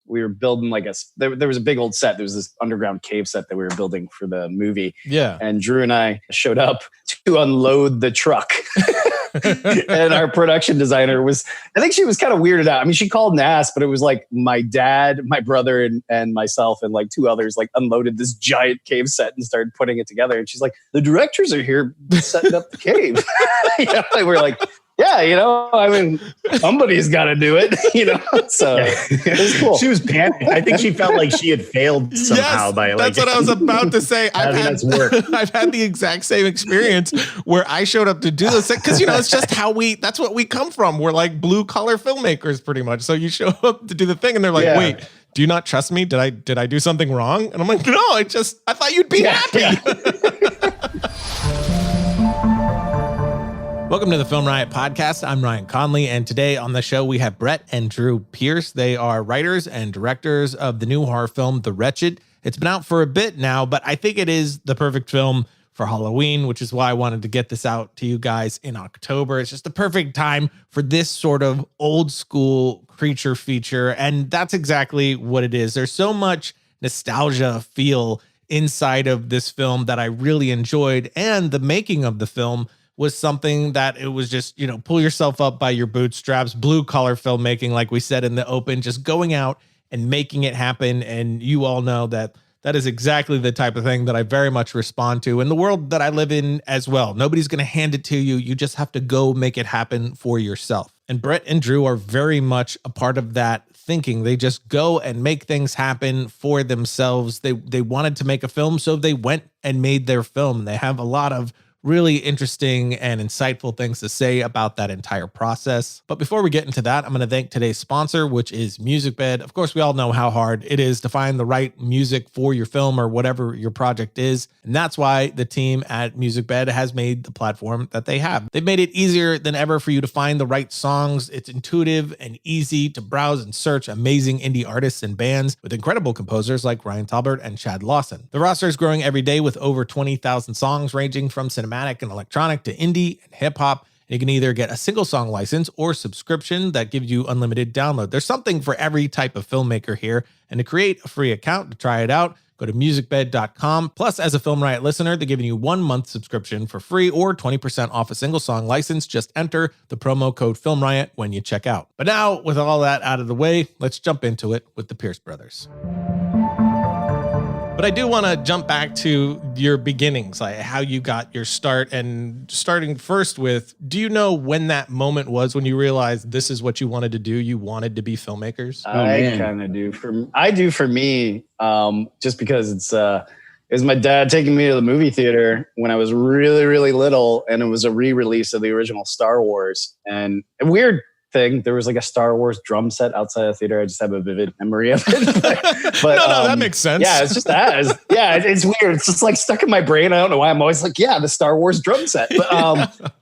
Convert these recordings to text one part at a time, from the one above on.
we were building like there was a big old set. There was this underground cave set that we were building for the movie. Yeah. And Drew and I showed up to unload the truck. And our production designer I think she was kind of weirded out. I mean, she called and asked, but it was like my dad, my brother, and myself and like two others like unloaded this giant cave set and started putting it together. And she's like, the directors are here setting up the cave. And we're like, yeah, I mean, somebody's got to do it, So it was cool. She was panicked. I think she felt like she had failed somehow that's what I was about to say. I've had the exact same experience where I showed up to do this because it's just that's what we come from. We're like blue collar filmmakers, pretty much. So you show up to do the thing, and they're like, "Wait, do you not trust me? Did I do something wrong?" And I'm like, "No, I thought you'd be happy." Yeah. Welcome to the Film Riot Podcast. I'm Ryan Conley, and today on the show we have Brett and Drew Pierce. They are writers and directors of the new horror film, The Wretched. It's been out for a bit now, but I think it is the perfect film for Halloween, which is why I wanted to get this out to you guys in October. It's just the perfect time for this sort of old school creature feature, and that's exactly what it is. There's so much nostalgia feel inside of this film that I really enjoyed, and the making of the film was something that it was just, pull yourself up by your bootstraps, blue collar filmmaking, like we said in the open, just going out and making it happen. And you all know that is exactly the type of thing that I very much respond to in the world that I live in as well. Nobody's going to hand it to you. You just have to go make it happen for yourself. And Brett and Drew are very much a part of that thinking. They just go and make things happen for themselves. They wanted to make a film, so they went and made their film. They have a lot of really interesting and insightful things to say about that entire process. But before we get into that, I'm going to thank today's sponsor, which is MusicBed. Of course, we all know how hard it is to find the right music for your film or whatever your project is. And that's why the team at MusicBed has made the platform that they have. They've made it easier than ever for you to find the right songs. It's intuitive and easy to browse and search amazing indie artists and bands with incredible composers like Ryan Talbert and Chad Lawson. The roster is growing every day with over 20,000 songs ranging from cinematic and electronic to indie and hip hop. And you can either get a single song license or subscription that gives you unlimited download. There's something for every type of filmmaker here. And to create a free account to try it out, go to musicbed.com. Plus, as a Film Riot listener, they're giving you 1 month subscription for free or 20% off a single song license. Just enter the promo code Film Riot when you check out. But now, with all that out of the way, let's jump into it with the Pierce brothers. But I do want to jump back to your beginnings, like how you got your start, and starting first with, do you know when that moment was when you realized this is what you wanted to do? You wanted to be filmmakers? I kind of do. For me, just because it was my dad taking me to the movie theater when I was really, really little, and it was a re-release of the original Star Wars. And a weird thing, there was like a Star Wars drum set outside the theater. I just have a vivid memory of it. But no, that makes sense. Yeah, it's just that. It's weird. It's just like stuck in my brain. I don't know why. I'm always like, the Star Wars drum set. But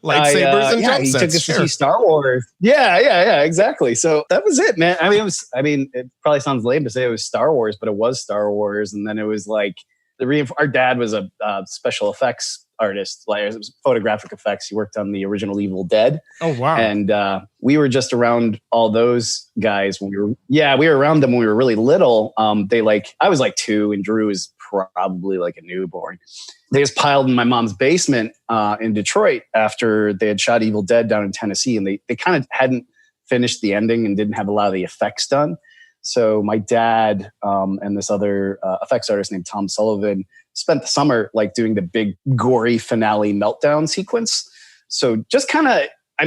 lightsabers and drum he sets. Took us to see Star Wars. Yeah, exactly. So that was it, man. It probably sounds lame to say it was Star Wars, but it was Star Wars. And then it was like our dad was a special effects artist, like it was photographic effects. He worked on the original Evil Dead. Oh wow! And we were just around all those guys when we were around them when we were really little. I was like 2, and Drew was probably like a newborn. They just piled in my mom's basement in Detroit after they had shot Evil Dead down in Tennessee, and they kind of hadn't finished the ending and didn't have a lot of the effects done. So my dad and this other effects artist named Tom Sullivan spent the summer like doing the big gory finale meltdown sequence. So just kind of,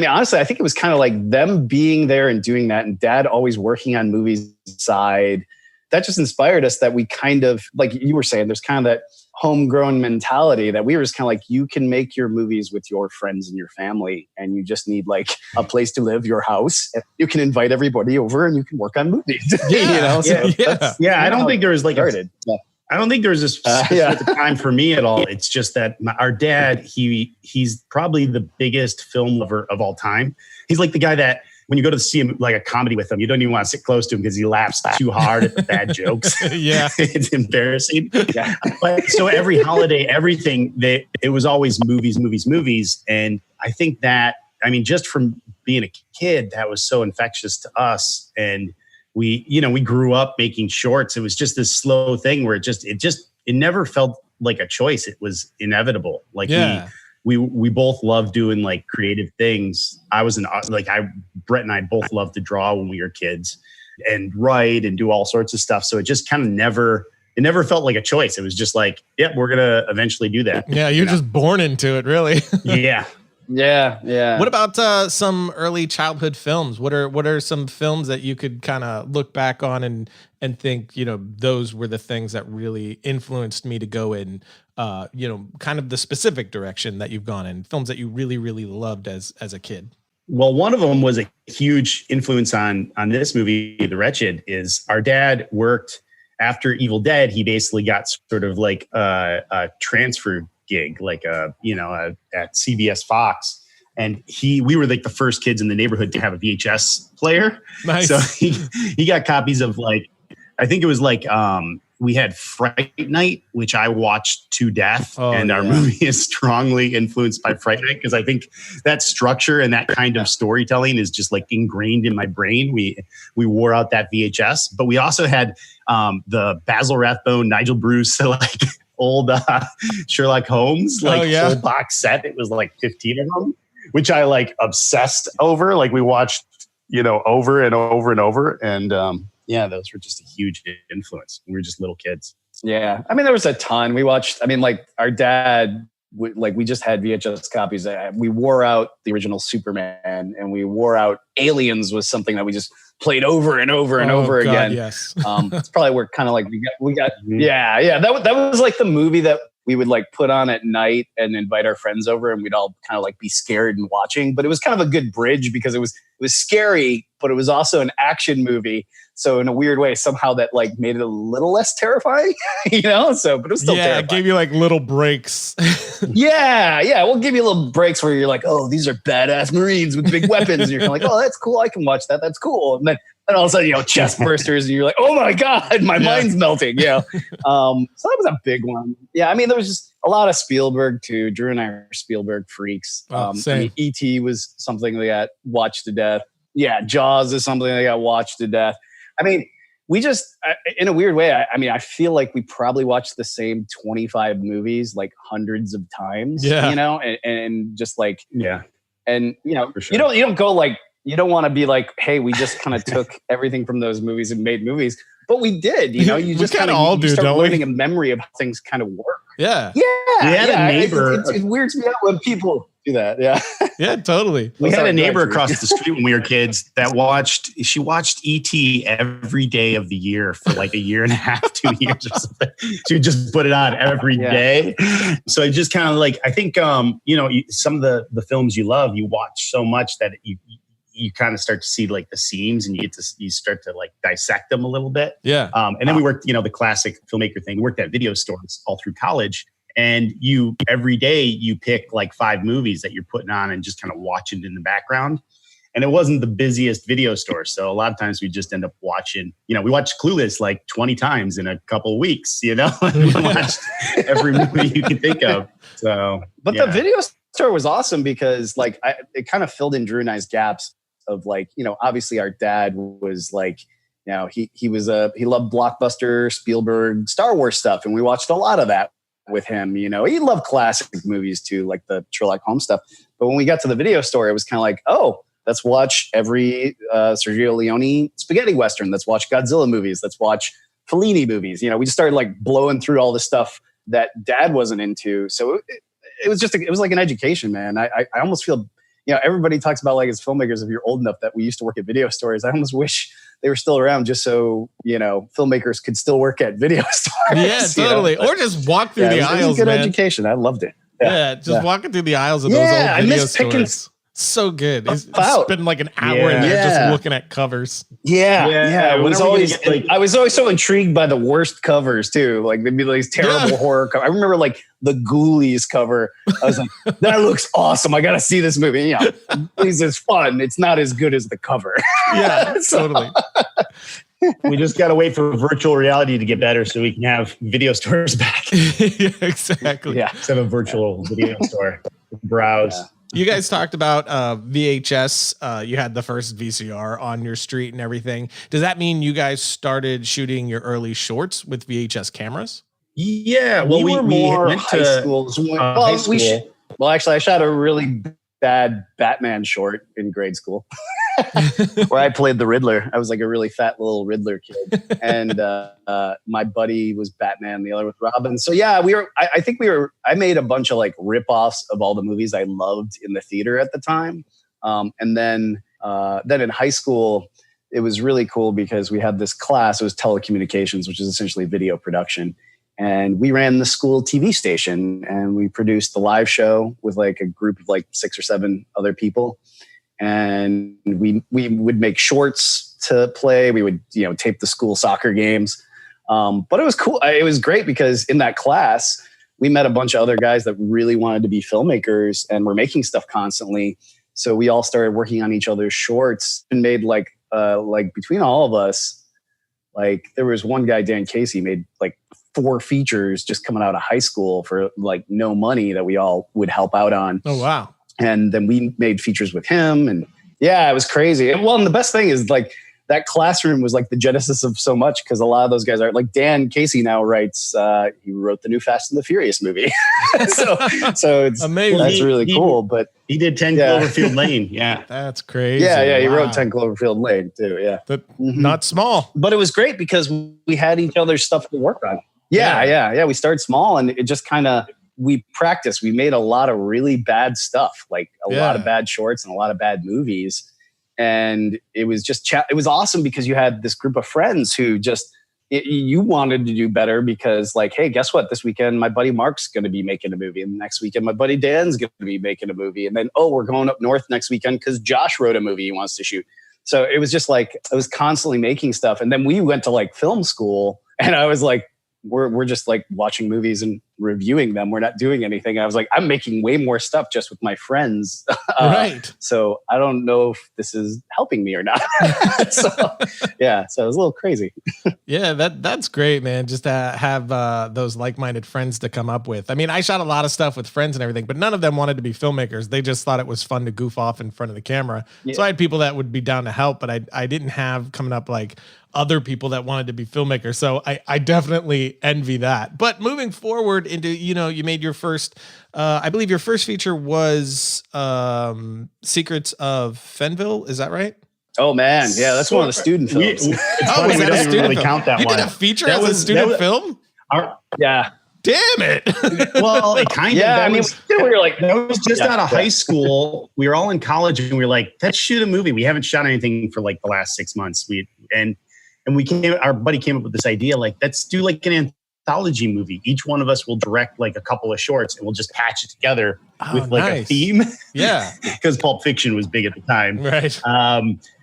honestly, I think it was kind of like them being there and doing that, and Dad always working on movies side. That just inspired us, that we kind of, like you were saying, there's kind of that homegrown mentality that we were just kind of like, you can make your movies with your friends and your family, and you just need like a place to live, your house. You can invite everybody over and you can work on movies. I don't think there was like I don't think there's a specific time for me at all. It's just that our dad, he's probably the biggest film lover of all time. He's like the guy that when you go to see him, like a comedy with him, you don't even want to sit close to him because he laughs too hard at the bad jokes. Yeah. It's embarrassing. Yeah. But so every holiday, everything, it was always movies. And I think that, just from being a kid, that was so infectious to us. And we grew up making shorts. It was just this slow thing where it never felt like a choice. It was inevitable. Like we both loved doing like creative things. Brett and I both loved to draw when we were kids and write and do all sorts of stuff. So it just kind of never felt like a choice. It was just like, yeah, we're going to eventually do that. Yeah. You're just born into it, really. Yeah. Yeah. What about some early childhood films? What are some films that you could kind of look back on and think, those were the things that really influenced me to go in, kind of the specific direction that you've gone in, films that you really, really loved as a kid? Well, one of them was a huge influence on this movie, The Wretched, is our dad worked after Evil Dead. He basically got sort of like a transfer gig, like at CBS Fox. And we were like the first kids in the neighborhood to have a VHS player. Nice. So he got copies of like, I think it was like, we had Fright Night, which I watched to death. Our movie is strongly influenced by Fright Night because I think that structure and that kind of storytelling is just like ingrained in my brain. We wore out that VHS, but we also had the Basil Rathbone, Nigel Bruce, like old Sherlock Holmes, whole box set. It was like 15 of them, which I like obsessed over. Like we watched, over and over and over. And those were just a huge influence. We were just little kids. Yeah. I mean, there was a ton. We watched, our dad, we just had VHS copies. We wore out the original Superman and we wore out Aliens was something that we just played over and over and over again. Yes. That's probably where kind of like we got that was like the movie that we would like put on at night and invite our friends over and we'd all kind of like be scared and watching, but it was kind of a good bridge because it was scary, but it was also an action movie. So in a weird way, somehow that like made it a little less terrifying, but it was still terrifying. It gave you like little breaks. Yeah. We'll give you little breaks where you're like, oh, these are badass Marines with big weapons. And you're kind of like, oh, that's cool. I can watch that. That's cool. And then all of a sudden, chest bursters and you're like, oh my God, my mind's melting. So that was a big one. Yeah. There was just a lot of Spielberg too. Drew and I are Spielberg freaks. E.T. was something that got watched to death. Yeah. Jaws is something that got watched to death. We just, in a weird way, I feel like we probably watched the same 25 movies like hundreds of times, and just like, and sure. you don't go like, you don't want to be like, hey, we just kind of took everything from those movies and made movies, but we did, you just kind of all do, start learning a memory of how things kind of work. Yeah. We had a neighbor. It weirds me out when people do that. Yeah. Yeah, totally. We had a neighbor across the street when we were kids that watched E.T. every day of the year for like a year and a half, 2 years or something. She would just put it on every day. So it just kind of like, I think, some of the films you love, you watch so much that you kind of start to see like the seams and you start to like dissect them a little bit. Yeah. And then we worked, the classic filmmaker thing. We worked at video stores all through college. And every day you pick like 5 movies that you're putting on and just kind of watching in the background. And it wasn't the busiest video store. So a lot of times we just end up watching, we watched Clueless like 20 times in a couple of weeks, we watched every movie you can think of. So, but the video store was awesome because like it kind of filled in Drew and I's gaps of like, obviously our dad was like, he loved blockbuster Spielberg Star Wars stuff. And we watched a lot of that with him. He loved classic movies too, like the Sherlock Holmes stuff. But when we got to the video store, it was kind of like, oh, let's watch every Sergio Leone spaghetti Western. Let's watch Godzilla movies. Let's watch Fellini movies. We just started like blowing through all the stuff that dad wasn't into. So it was like an education, man. I almost feel, everybody talks about like as filmmakers, if you're old enough that we used to work at video stores, I almost wish they were still around just so, filmmakers could still work at video stores. Yeah, totally. Or just walk through the aisles, it was a good man. Education. I loved it. Yeah, just walking through the aisles of those old video stores. So good. It's spending like an hour in there just looking at covers. Yeah. It was always I was always so intrigued by the worst covers too. Like they'd be these terrible horror covers. I remember like the Ghoulies cover. I was like, that looks awesome. I got to see this movie. It's fun. It's not as good as the cover. Yeah, totally. We just got to wait for virtual reality to get better so we can have video stores back. Yeah, exactly. Yeah, let's have a virtual video store. Browse. You guys talked about VHS. You had the first VCR on your street and everything. Does that mean you guys started shooting your early shorts with VHS cameras? Yeah, well, we went to high school. Well, actually, I shot a really bad Batman short in grade school where I played the Riddler. I was like a really fat little Riddler kid. And my buddy was Batman, the other was Robin. So yeah, I made a bunch of like ripoffs of all the movies I loved in the theater at the time. And then in high school, it was really cool because we had this class. It was telecommunications, which is essentially video production. And we ran the school TV station and we produced the live show with like a group of like 6 or 7 other people. And we would make shorts to play. We would, tape the school soccer games. But it was cool. It was great because in that class, we met a bunch of other guys that really wanted to be filmmakers and were making stuff constantly. So we all started working on each other's shorts and made like between all of us, like there was one guy, Dan Casey, made like 4 features just coming out of high school for like no money that we all would help out on. Oh, wow. And then we made features with him. And yeah, it was crazy. And the best thing is like that classroom was like the genesis of so much because a lot of those guys are like Dan Casey now writes, he wrote the new Fast and the Furious movie. so it's amazing. That's really cool. But he did 10 Cloverfield Lane. Yeah. That's crazy. Yeah. He wrote 10 Cloverfield Lane too. Yeah. But not small. But it was great because we had each other's stuff to work on. Yeah. We started small and it just kind of, we practiced. We made a lot of really bad stuff, like a lot of bad shorts and a lot of bad movies. And it was just, it was awesome because you had this group of friends who just, you wanted to do better because like, hey, guess what? This weekend, my buddy Mark's going to be making a movie. And the next weekend, my buddy Dan's going to be making a movie. And then, we're going up north next weekend because Josh wrote a movie he wants to shoot. So it was just like, I was constantly making stuff. And then we went to like film school and I was like, we're just like watching movies and reviewing them. We're not doing anything. And I was like, I'm making way more stuff just with my friends. Right. So I don't know if this is helping me or not. so it was a little crazy. Yeah, that's great, man. Just to have those like-minded friends to come up with. I mean, I shot a lot of stuff with friends and everything, but none of them wanted to be filmmakers. They just thought it was fun to goof off in front of the camera. Yeah. So I had people that would be down to help, but I didn't have coming up like other people that wanted to be filmmakers. So I definitely envy that. But moving forward into, you made your first, I believe your first feature was Secrets of Fenville. Is that right? Oh man. Yeah. That's one of the student films. It's funny, we don't even really count that one. You did a feature as a student film? Yeah. Damn it. Well, it kind of, that was just out of high school. We were all in college and we were like, let's shoot a movie. We haven't shot anything for like the last 6 months. Our buddy came up with this idea, like, let's do like an anthology movie. Each one of us will direct like a couple of shorts and we'll just patch it together with like a theme. Yeah. Because Pulp Fiction was big at the time. Right.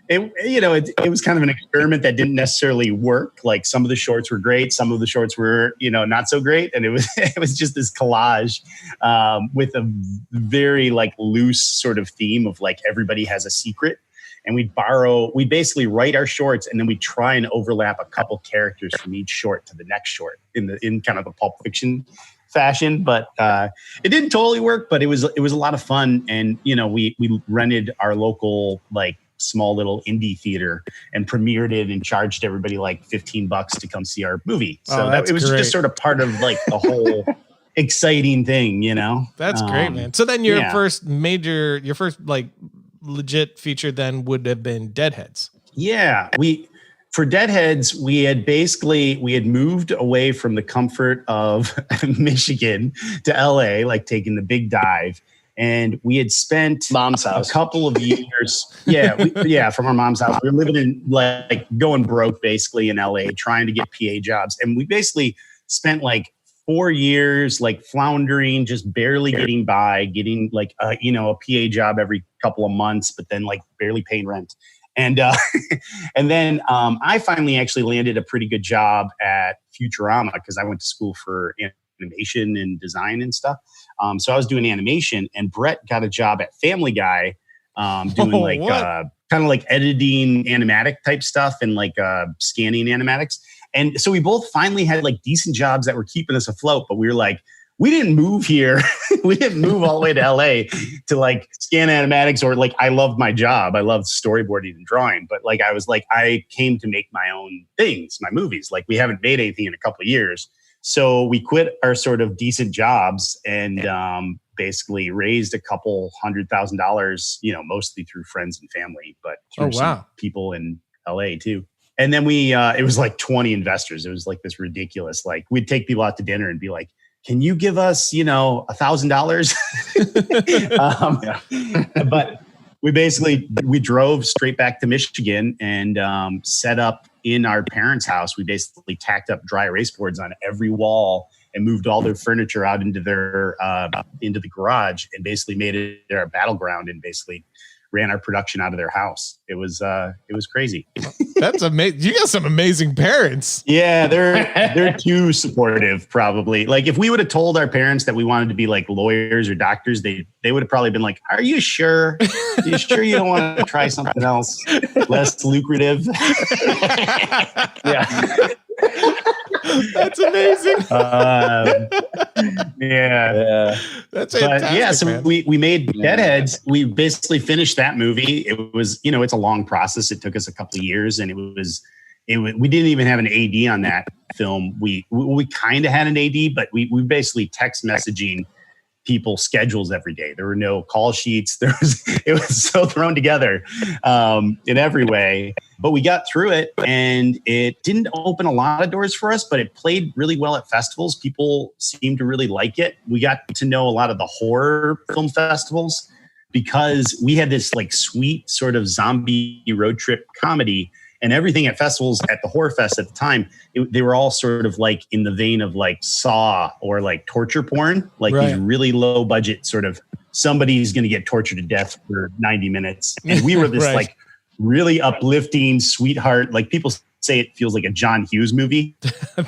It was kind of an experiment that didn't necessarily work. Like some of the shorts were great. Some of the shorts were, not so great. And it was just this collage with a very like loose sort of theme of like everybody has a secret. And we'd basically write our shorts and then we'd try and overlap a couple characters from each short to the next short in kind of a Pulp Fiction fashion. But it didn't totally work, but it was a lot of fun. And, we rented our local, like, small little indie theater and premiered it and charged everybody like $15 to come see our movie. So it was just sort of part of like the whole exciting thing, That's great, man. So then your first like legit feature then would have been Deadheads. Yeah. For Deadheads, we had moved away from the comfort of Michigan to LA, like taking the big dive. And we had spent mom's house a couple of years. From our mom's house. We were living in like going broke basically in LA, trying to get PA jobs. And we basically spent like 4 years, like floundering, just barely getting by, getting like, a PA job every couple of months, but then like barely paying rent. And then I finally actually landed a pretty good job at Futurama because I went to school for animation and design and stuff. So I was doing animation, and Brett got a job at Family Guy doing kind of like editing animatic type stuff and like scanning animatics. And so we both finally had like decent jobs that were keeping us afloat, but we were like, we didn't move here. We didn't move all the way to LA to like scan animatics or like, I loved my job. I loved storyboarding and drawing, but like, I was like, I came to make my own things, my movies. Like we haven't made anything in a couple of years. So we quit our sort of decent jobs and basically raised a couple $100,000, mostly through friends and family, but through some people in LA too. And then it was like 20 investors. It was like this ridiculous, like we'd take people out to dinner and be like, can you give us, $1,000? But we drove straight back to Michigan and set up in our parents' house. We basically tacked up dry erase boards on every wall and moved all their furniture out into into the garage and basically made it our battleground and basically ran our production out of their house. It was crazy. That's amazing. You got some amazing parents. Yeah, they're too supportive, probably. Like if we would have told our parents that we wanted to be like lawyers or doctors, they would have probably been like, "Are you sure? Are you sure you don't want to try something else less lucrative?" Yeah. That's amazing. Yeah. That's fantastic. Yeah, so we made Deadheads. We basically finished that movie. It was, it's a long process. It took us a couple of years, and we didn't even have an AD on that film. We kind of had an AD, but we basically text messaging people schedules every day. There were no call sheets. It was so thrown together in every way, but we got through it, and it didn't open a lot of doors for us, but it played really well at festivals. People seemed to really like it. We got to know a lot of the horror film festivals because we had this like sweet sort of zombie road trip comedy. And everything at festivals at the Horror Fest at the time, they were all sort of like in the vein of like Saw or like torture porn, like these really low budget sort of somebody's going to get tortured to death for 90 minutes. And we were this like really uplifting sweetheart. Like people say it feels like a John Hughes movie.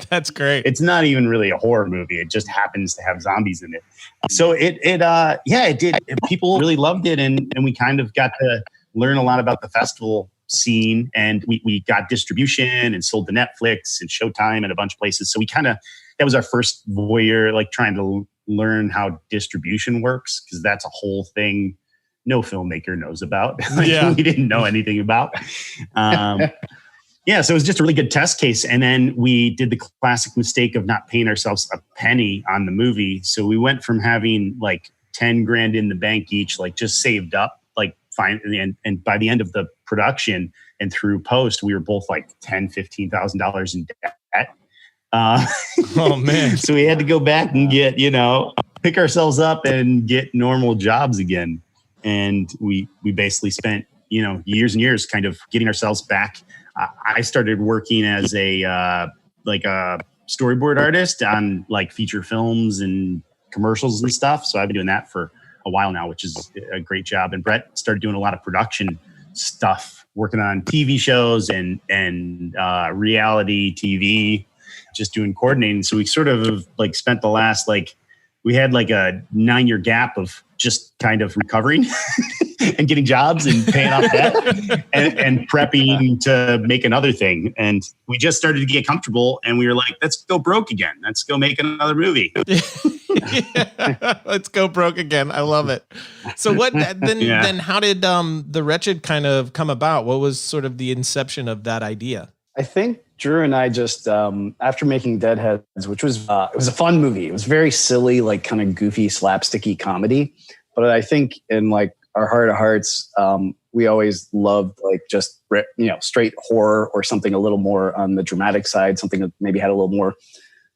That's great. It's not even really a horror movie. It just happens to have zombies in it. So it did. People really loved it. And we kind of got to learn a lot about the festival scene, and we got distribution and sold to Netflix and Showtime and a bunch of places. So that was our first voyeur, like trying to learn how distribution works, because that's a whole thing no filmmaker knows about. We didn't know anything about. So it was just a really good test case. And then we did the classic mistake of not paying ourselves a penny on the movie. So we went from having like 10 grand in the bank each, like just saved up, like fine. And by the end of the production and through post, we were both like $10,000-$15,000 in debt. Oh man. So we had to go back and get, pick ourselves up and get normal jobs again. And we basically spent, years and years kind of getting ourselves back. I started working as a storyboard artist on like feature films and commercials and stuff. So I've been doing that for a while now, which is a great job. And Brett started doing a lot of production stuff, working on TV shows and reality TV, just doing coordinating. So we sort of like spent the last, we had like a 9-year gap of just kind of recovering and getting jobs and paying off debt and prepping to make another thing. And we just started to get comfortable, and we were like, let's go broke again. Let's go make another movie. Let's go broke again. I love it. So then how did the Wretched kind of come about? What was sort of the inception of that idea? I think Drew and I just, after making Deadheads, which was, it was a fun movie. It was very silly, like kind of goofy, slapsticky comedy. But I think in like our heart of hearts, we always loved like just, straight horror or something a little more on the dramatic side, something that maybe had a little more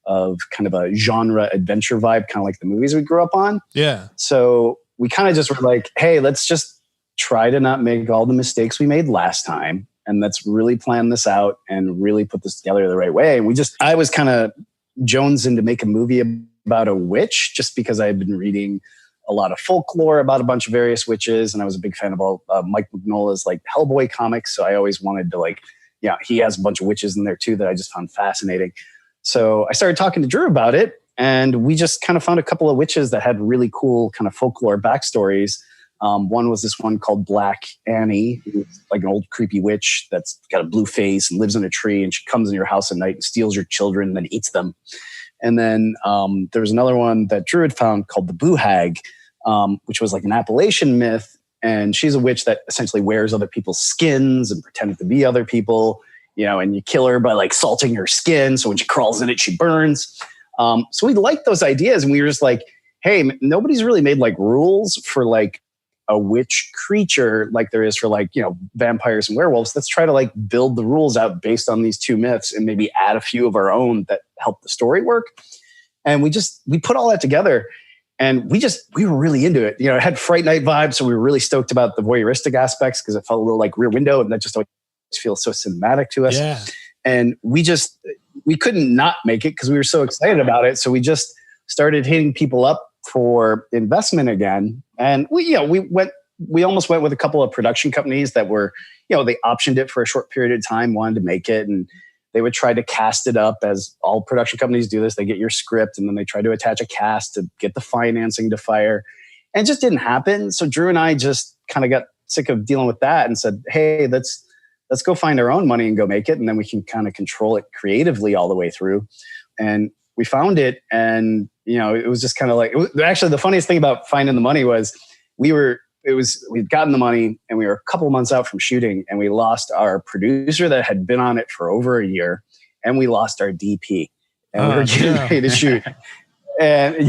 of kind of a genre adventure vibe, kind of like the movies we grew up on. Yeah. So we kind of just were like, hey, let's just try to not make all the mistakes we made last time. And let's really plan this out and really put this together the right way. And I was kind of jonesing to make a movie about a witch, just because I had been reading a lot of folklore about a bunch of various witches. And I was a big fan of all Mike Mignola's like Hellboy comics. So I always wanted to he has a bunch of witches in there too that I just found fascinating. So I started talking to Drew about it, and we just kind of found a couple of witches that had really cool kind of folklore backstories. One was this one called Black Annie, who's like an old creepy witch that's got a blue face and lives in a tree, and she comes in your house at night and steals your children and then eats them. And then there was another one that Drew had found called the Boo Hag, which was like an Appalachian myth. And she's a witch that essentially wears other people's skins and pretends to be other people, and you kill her by like salting her skin. So when she crawls in it, she burns. So we liked those ideas, and we were just like, hey, nobody's really made like rules for like a witch creature like there is for like, vampires and werewolves. Let's try to like build the rules out based on these two myths and maybe add a few of our own that help the story work. And we put all that together. And we were really into it. It had Fright Night vibes. So we were really stoked about the voyeuristic aspects because it felt a little like Rear Window. And that just always feels so cinematic to us. Yeah. And we couldn't not make it because we were so excited about it. So we just started hitting people up for investment again. And we almost went with a couple of production companies that were, they optioned it for a short period of time, wanted to make it. And they would try to cast it up, as all production companies do this. They get your script and then they try to attach a cast to get the financing to fire. And it just didn't happen. So Drew and I just kind of got sick of dealing with that and said, hey, let's go find our own money and go make it. And then we can kind of control it creatively all the way through. And we found it. And, it was just kind of like, actually the funniest thing about finding the money was we'd gotten the money and we were a couple months out from shooting, and we lost our producer that had been on it for over a year, and we lost our DP, and we were getting ready to shoot. And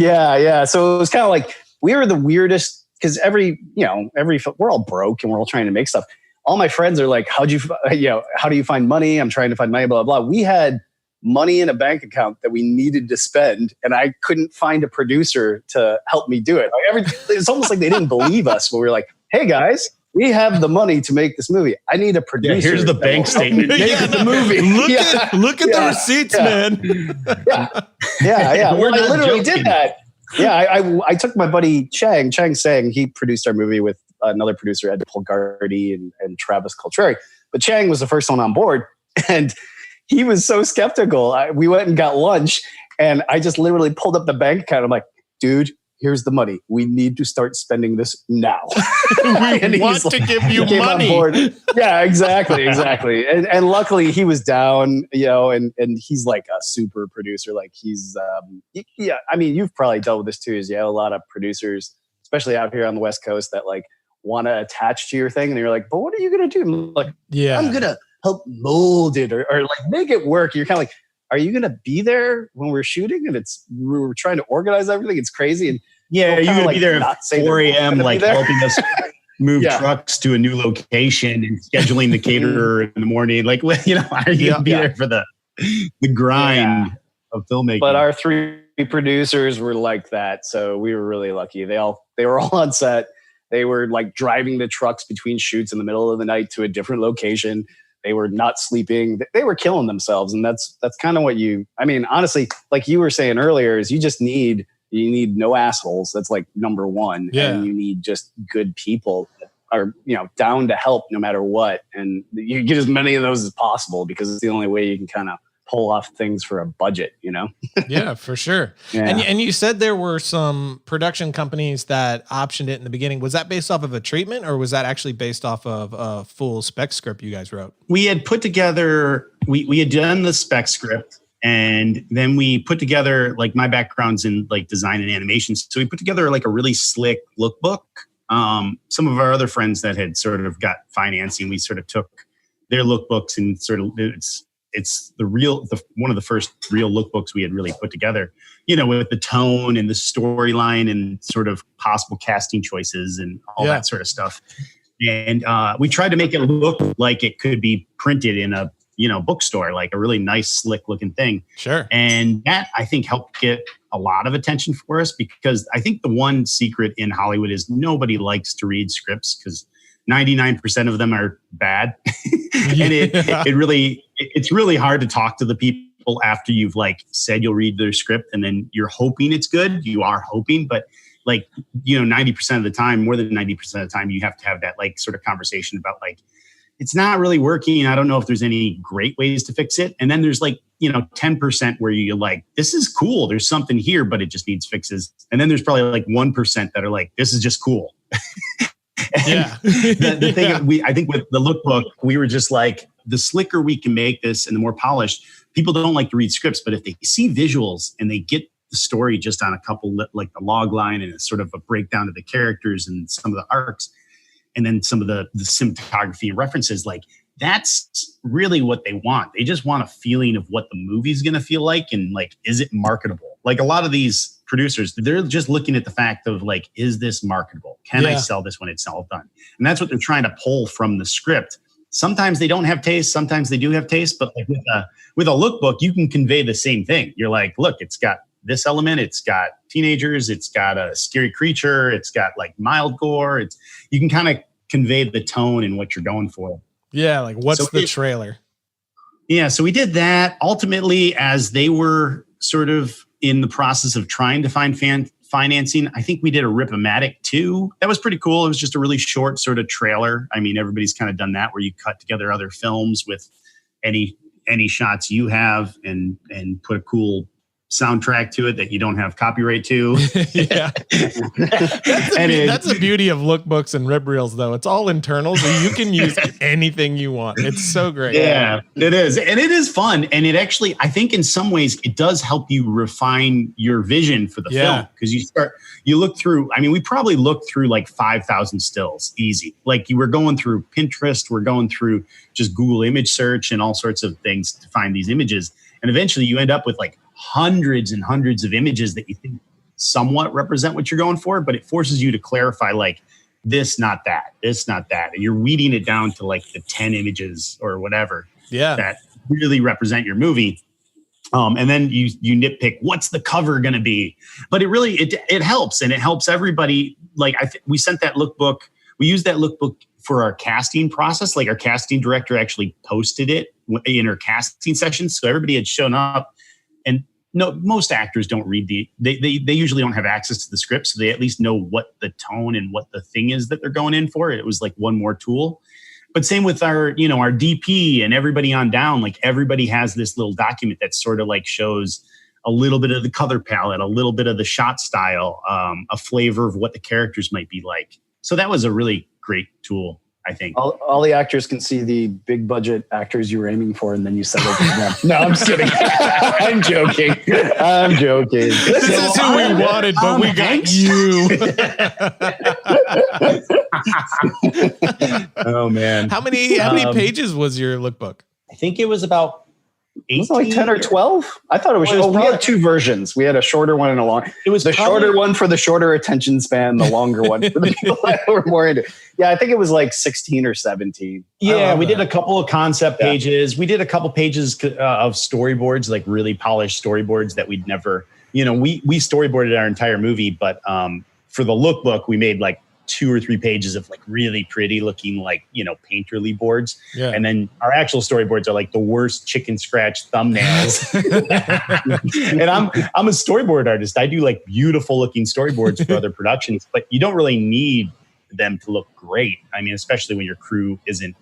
so it was kind of like, we were the weirdest, because we're all broke and we're all trying to make stuff. All my friends are like, how do you find money? I'm trying to find money, blah, blah, blah. We had money in a bank account that we needed to spend, and I couldn't find a producer to help me do it. It's almost like they didn't believe us when we were like, hey guys, we have the money to make this movie. I need a producer. Yeah, here's the bank statement. The movie. Look at the receipts, man. Yeah. Well, I literally did that. Yeah, I took my buddy Chang Sang. He produced our movie with another producer, Ed Polgardi and Travis Coltreri. But Chang was the first one on board, and he was so skeptical. We went and got lunch, and I just literally pulled up the bank account. I'm like, dude, here's the money. We need to start spending this now. We want to give you money. On board. Yeah, exactly. And luckily he was down, and he's like a super producer. Like he's, I mean, you've probably dealt with this too, is you have a lot of producers, especially out here on the West Coast, that like want to attach to your thing. And you're like, but what are you going to do? I'm like, I'm going to help mold it or like make it work. You're kind of like, are you going to be there when we're shooting? And we're trying to organize everything. It's crazy. And yeah, you're going to be there at 4 a.m. like helping us move trucks to a new location and scheduling the caterer in the morning. Like, are you going to be there for the grind of filmmaking? But our 3 producers were like that. So we were really lucky. They were all on set. They were like driving the trucks between shoots in the middle of the night to a different location. They were not sleeping. They were killing themselves. And that's kind of what honestly, like you were saying earlier, is you need no assholes. That's like number one. Yeah. And you need just good people that are, down to help no matter what. And you get as many of those as possible, because it's the only way you can kind of pull off things for a budget, Yeah, for sure. Yeah. And you said there were some production companies that optioned it in the beginning. Was that based off of a treatment, or was that actually based off of a full spec script you guys wrote? We had put together, we had done the spec script, and then we put together, like, my background's in like design and animation. So we put together like a really slick lookbook. Some of our other friends that had sort of got financing, we sort of took their lookbooks and sort of, it's one of the first real lookbooks we had really put together, with the tone and the storyline and sort of possible casting choices and all that sort of stuff. And we tried to make it look like it could be printed in a, bookstore, like a really nice, slick looking thing. Sure. And that, I think, helped get a lot of attention for us, because I think the one secret in Hollywood is nobody likes to read scripts, because 99% of them are bad. And it's really hard to talk to the people after you've like said you'll read their script, and then you're hoping it's good. You are hoping, but like, 90% of the time, more than 90% of the time, you have to have that like sort of conversation about like, it's not really working. I don't know if there's any great ways to fix it. And then there's like, 10% where you're like, this is cool. There's something here, but it just needs fixes. And then there's probably like 1% that are like, this is just cool. The thing I think with the lookbook, we were just like, the slicker we can make this and the more polished, people don't like to read scripts, but if they see visuals and they get the story just on a couple, like the log line and it's sort of a breakdown of the characters and some of the arcs, and then some of the cinematography and references, like that's really what they want. They just want a feeling of what the movie's going to feel like. And like, is it marketable? Like a lot of these producers, they're just looking at the fact of like, is this marketable? Can I sell this when it's all done? And that's what they're trying to pull from the script. Sometimes they don't have taste. Sometimes they do have taste. But like with a lookbook, you can convey the same thing. You're like, look, it's got this element. It's got teenagers. It's got a scary creature. It's got like mild gore. You can kind of convey the tone and what you're going for. Yeah. Like what's the trailer? Yeah. So we did that ultimately as they were sort of in the process of trying to find financing. I think we did a Rip-O-Matic too. That was pretty cool. It was just a really short sort of trailer. I mean, everybody's kind of done that where you cut together other films with any shots you have and put a cool soundtrack to it that you don't have copyright to. Yeah. That's the beauty of lookbooks and rib reels though. It's all internal, so you can use anything you want. It's so great. Yeah, it is. And it is fun. And it actually, I think in some ways it does help you refine your vision for the film. Because you look through, I mean, we probably looked through like 5,000 stills easy. Like you were going through Pinterest, we're going through just Google image search and all sorts of things to find these images. And eventually you end up with like hundreds and hundreds of images that you think somewhat represent what you're going for, but it forces you to clarify like this, not that, this, not that. And you're weeding it down to like the 10 images or whatever that really represent your movie. And then you nitpick what's the cover going to be, but it helps. And it helps everybody. Like we sent that lookbook. We used that lookbook for our casting process. Like our casting director actually posted it in her casting sessions. So everybody had shown up. And no, most actors don't read they usually don't have access to the script, so they at least know what the tone and what the thing is that they're going in for. It was like one more tool. But same with our DP and everybody on down, like everybody has this little document that sort of like shows a little bit of the color palette, a little bit of the shot style, a flavor of what the characters might be like. So that was a really great tool, I think. All the actors can see the big budget actors you were aiming for, and then you settled for them. No, I'm just kidding. I'm joking. This is who we wanted, but we got you. Oh man! How many pages was your lookbook? I think it was about 18. Was it like 10 or 12? I thought it was. We had two versions. We had a shorter one and a long. It was the shorter one for the shorter attention span, the longer one for the people that were more into. Yeah, I think it was like 16 or 17. Yeah, we did a couple of concept pages. We did a couple pages of storyboards, like really polished storyboards that we'd never, we storyboarded our entire movie, but for the lookbook, we made like 2 or 3 pages of like really pretty looking, like, painterly boards. Yeah. And then our actual storyboards are like the worst chicken scratch thumbnails. And I'm a storyboard artist. I do like beautiful looking storyboards for other productions, but you don't really need them to look great. I mean, especially when your crew isn't,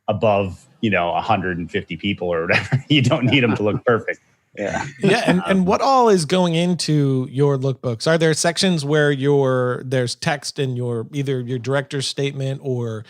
above, 150 people or whatever. You don't need them to look perfect. Yeah. Yeah. And what all is going into your lookbooks? Are there sections where there's text in either your director's statement or,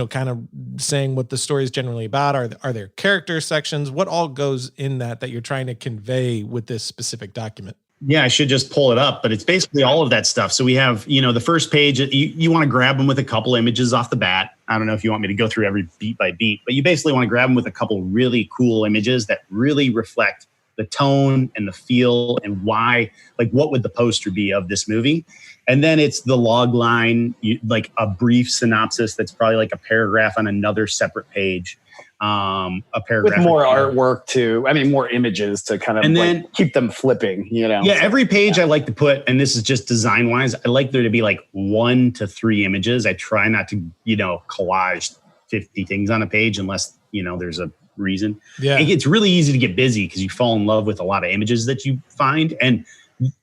kind of saying what the story is generally about? Are there character sections? What all goes in that you're trying to convey with this specific document? Yeah, I should just pull it up, but it's basically all of that stuff. So we have, the first page, you want to grab them with a couple images off the bat. I don't know if you want me to go through every beat by beat, but you basically want to grab them with a couple really cool images that really reflect the tone and the feel and why, like what would the poster be of this movie? And then it's the log line, like a brief synopsis that's probably like a paragraph on another separate page. A paragraph with more artwork too. I mean, more images to kind of and then, like keep them flipping, Yeah, every page I like to put, and this is just design wise, I like there to be like 1 to 3 images. I try not to, collage 50 things on a page unless, there's a reason. Yeah. It's really easy to get busy because you fall in love with a lot of images that you find. And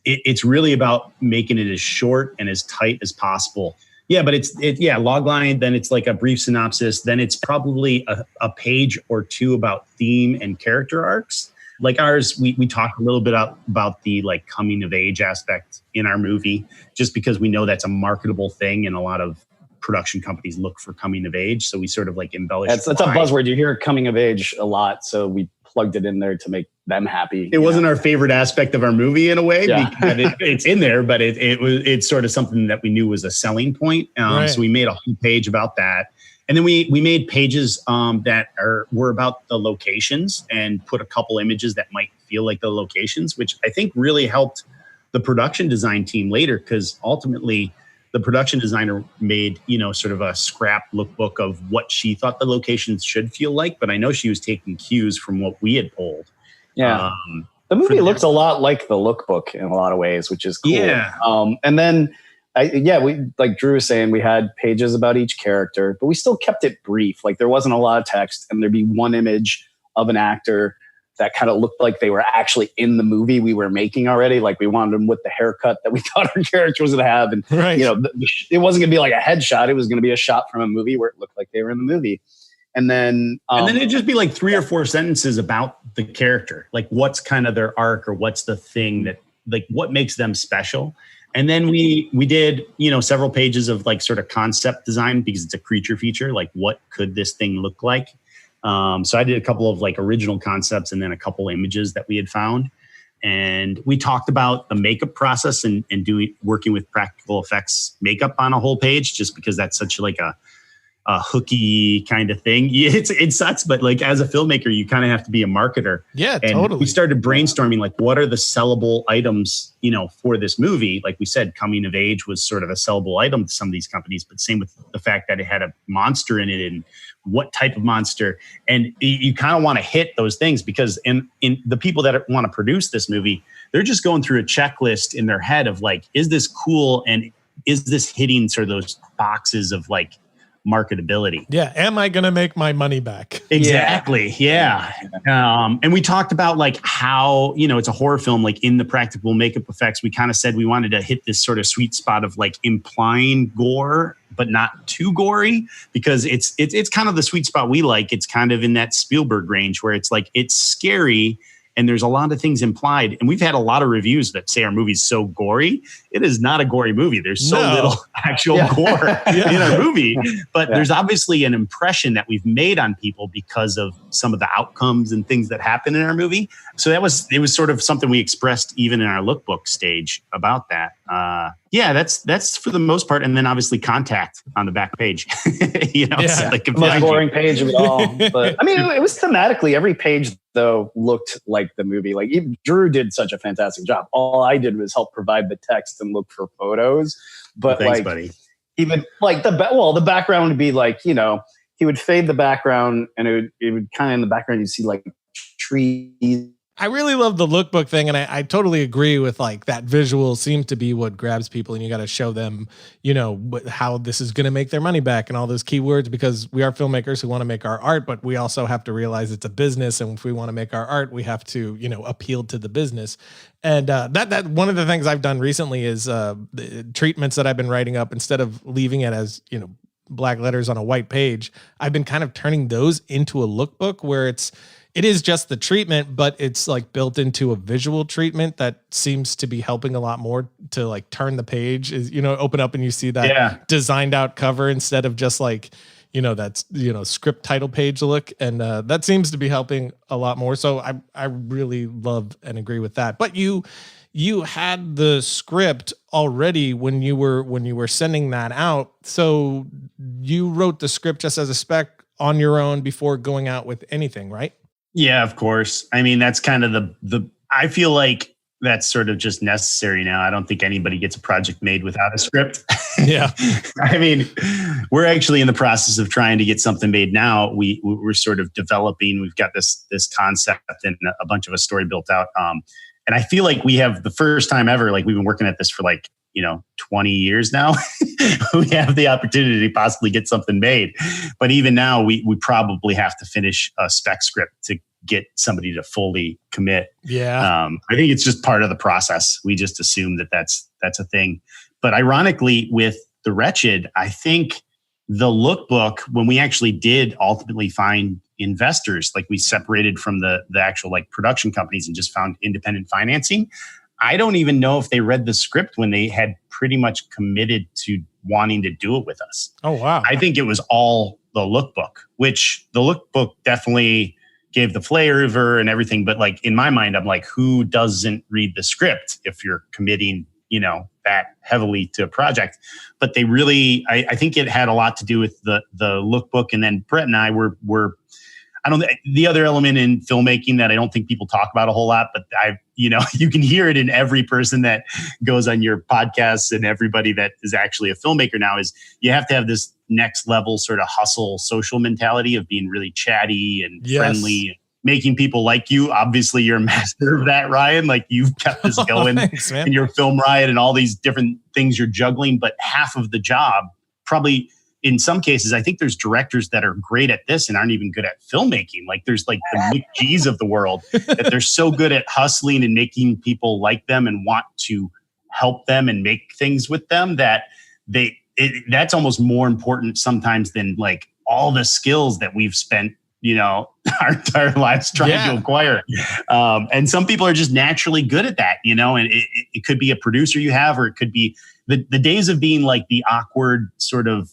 it's really about making it as short and as tight as possible. Yeah, but it's log line, then it's like a brief synopsis, then it's probably a page or 2 about theme and character arcs. Like ours, we talk a little bit about the like coming of age aspect in our movie, just because we know that's a marketable thing and a lot of production companies look for coming of age. So we sort of like embellish. That's a buzzword. You hear coming of age a lot. So we plugged it in there to make them happy. It wasn't our favorite aspect of our movie in a way, because it's in there, but it's sort of something that we knew was a selling point. So we made a whole page about that. And then we made pages that were about the locations and put a couple images that might feel like the locations, which I think really helped the production design team later, because ultimately the production designer made, sort of a scrap lookbook of what she thought the locations should feel like. But I know she was taking cues from what we had pulled. Yeah. The movie looks a lot like the lookbook in a lot of ways, which is cool. Yeah. And then, we, like Drew was saying, we had pages about each character, but we still kept it brief. Like there wasn't a lot of text, and there'd be one image of an actor that kind of looked like they were actually in the movie we were making already. Like we wanted them with the haircut that we thought our character was going to have. And, it wasn't going to be like a headshot. It was going to be a shot from a movie where it looked like they were in the movie. And then it'd just be like 3 or 4 sentences about the character, like what's kind of their arc, or what's the thing that, like, what makes them special. And then we did, several pages of like sort of concept design, because it's a creature feature. Like, what could this thing look like? So I did a couple of like original concepts, and then a couple images that we had found. And we talked about the makeup process and working with practical effects makeup on a whole page, just because that's such like a hooky kind of thing. It sucks, but like as a filmmaker, you kind of have to be a marketer. Yeah, and totally. We started brainstorming like, what are the sellable items, for this movie? Like we said, coming of age was sort of a sellable item to some of these companies, but same with the fact that it had a monster in it, and what type of monster. And you kind of want to hit those things, because in the people that want to produce this movie, they're just going through a checklist in their head of like, is this cool? And is this hitting sort of those boxes of like marketability? Yeah. Am I going to make my money back? Exactly. Yeah. And we talked about like how, it's a horror film, like in the practical makeup effects, we kind of said we wanted to hit this sort of sweet spot of like implying gore, but not too gory, because it's kind of the sweet spot we like. It's kind of in that Spielberg range where it's like, it's scary and there's a lot of things implied. And we've had a lot of reviews that say our movie's so gory. It is not a gory movie. There's so little actual gore in our movie. But there's obviously an impression that we've made on people because of some of the outcomes and things that happen in our movie. So it was sort of something we expressed even in our lookbook stage about that. That's for the most part. And then obviously contact on the back page. So the most boring page of it all. But I mean, it was thematically, every page though looked like the movie. Like Drew did such a fantastic job. All I did was help provide the text and look for photos. But thanks, buddy. Even like the background would be like, he would fade the background, and it would kind of in the background you'd see like trees. I really love the lookbook thing, and I totally agree with like that visual seems to be what grabs people, and you got to show them, how this is going to make their money back and all those keywords, because we are filmmakers who want to make our art, but we also have to realize it's a business, and if we want to make our art, we have to, appeal to the business. And that one of the things I've done recently is the treatments that I've been writing up, instead of leaving it as, black letters on a white page, I've been kind of turning those into a lookbook where it is just the treatment, but it's like built into a visual treatment that seems to be helping a lot more to like turn the page, is, open up and you see that designed out cover instead of just like, that's, script title page look. And that seems to be helping a lot more. So I really love and agree with that. But you had the script already when you were sending that out. So you wrote the script just as a spec on your own before going out with anything, right? Yeah, of course. I mean, that's kind of I feel like that's sort of just necessary now. I don't think anybody gets a project made without a script. Yeah. I mean, we're actually in the process of trying to get something made now. We're sort of developing. We've got this concept and a bunch of a story built out. And I feel like we have the first time ever, like we've been working at this for like, 20 years now. We have the opportunity to possibly get something made. But even now, we probably have to finish a spec script to get somebody to fully commit. Yeah. I think it's just part of the process. We just assume that that's a thing. But ironically, with The Wretched, I think the lookbook, when we actually did ultimately find investors, like we separated from the actual like production companies and just found independent financing, I don't even know if they read the script when they had pretty much committed to wanting to do it with us. Oh, wow. I think it was all the lookbook, which the lookbook definitely gave the flavor and everything. But like in my mind, I'm like, who doesn't read the script if you're committing, that heavily to a project? But they really, I think it had a lot to do with the lookbook. And then Brett and I were the other element in filmmaking that I don't think people talk about a whole lot, but you can hear it in every person that goes on your podcasts and everybody that is actually a filmmaker now, is you have to have this next level sort of hustle social mentality of being really chatty and friendly and making people like you. Obviously you're a master of that, Ryan. Like you've kept this going in your Film Riot and all these different things you're juggling, but half of the job probably, in some cases, I think there's directors that are great at this and aren't even good at filmmaking. Like there's like the Mick G's of the world that they're so good at hustling and making people like them and want to help them and make things with them that that's almost more important sometimes than like all the skills that we've spent, our entire lives trying to acquire. And some people are just naturally good at that, and it could be a producer you have, or it could be the days of being like the awkward sort of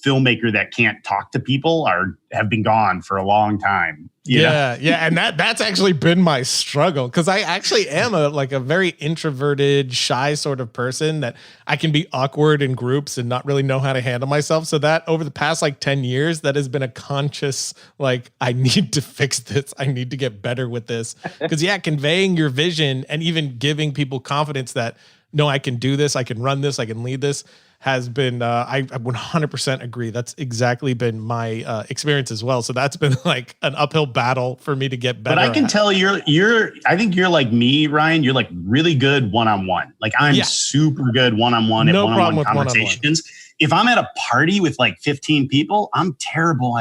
filmmaker that can't talk to people have been gone for a long time. Yeah. And that's actually been my struggle, because I actually am a very introverted, shy sort of person that I can be awkward in groups and not really know how to handle myself. So that over the past 10 years, that has been a conscious, I need to fix this. I need to get better with this. Because conveying your vision and even giving people confidence that, no, I can do this. I can run this. I can lead this has been, I 100% agree. That's exactly been my experience as well. So that's been an uphill battle for me to get better. But I can tell I think you're like me, Ryan. You're really good one-on-one. I'm super good one-on-one at one-on-one conversations. If I'm at a party with 15 people, I'm terrible.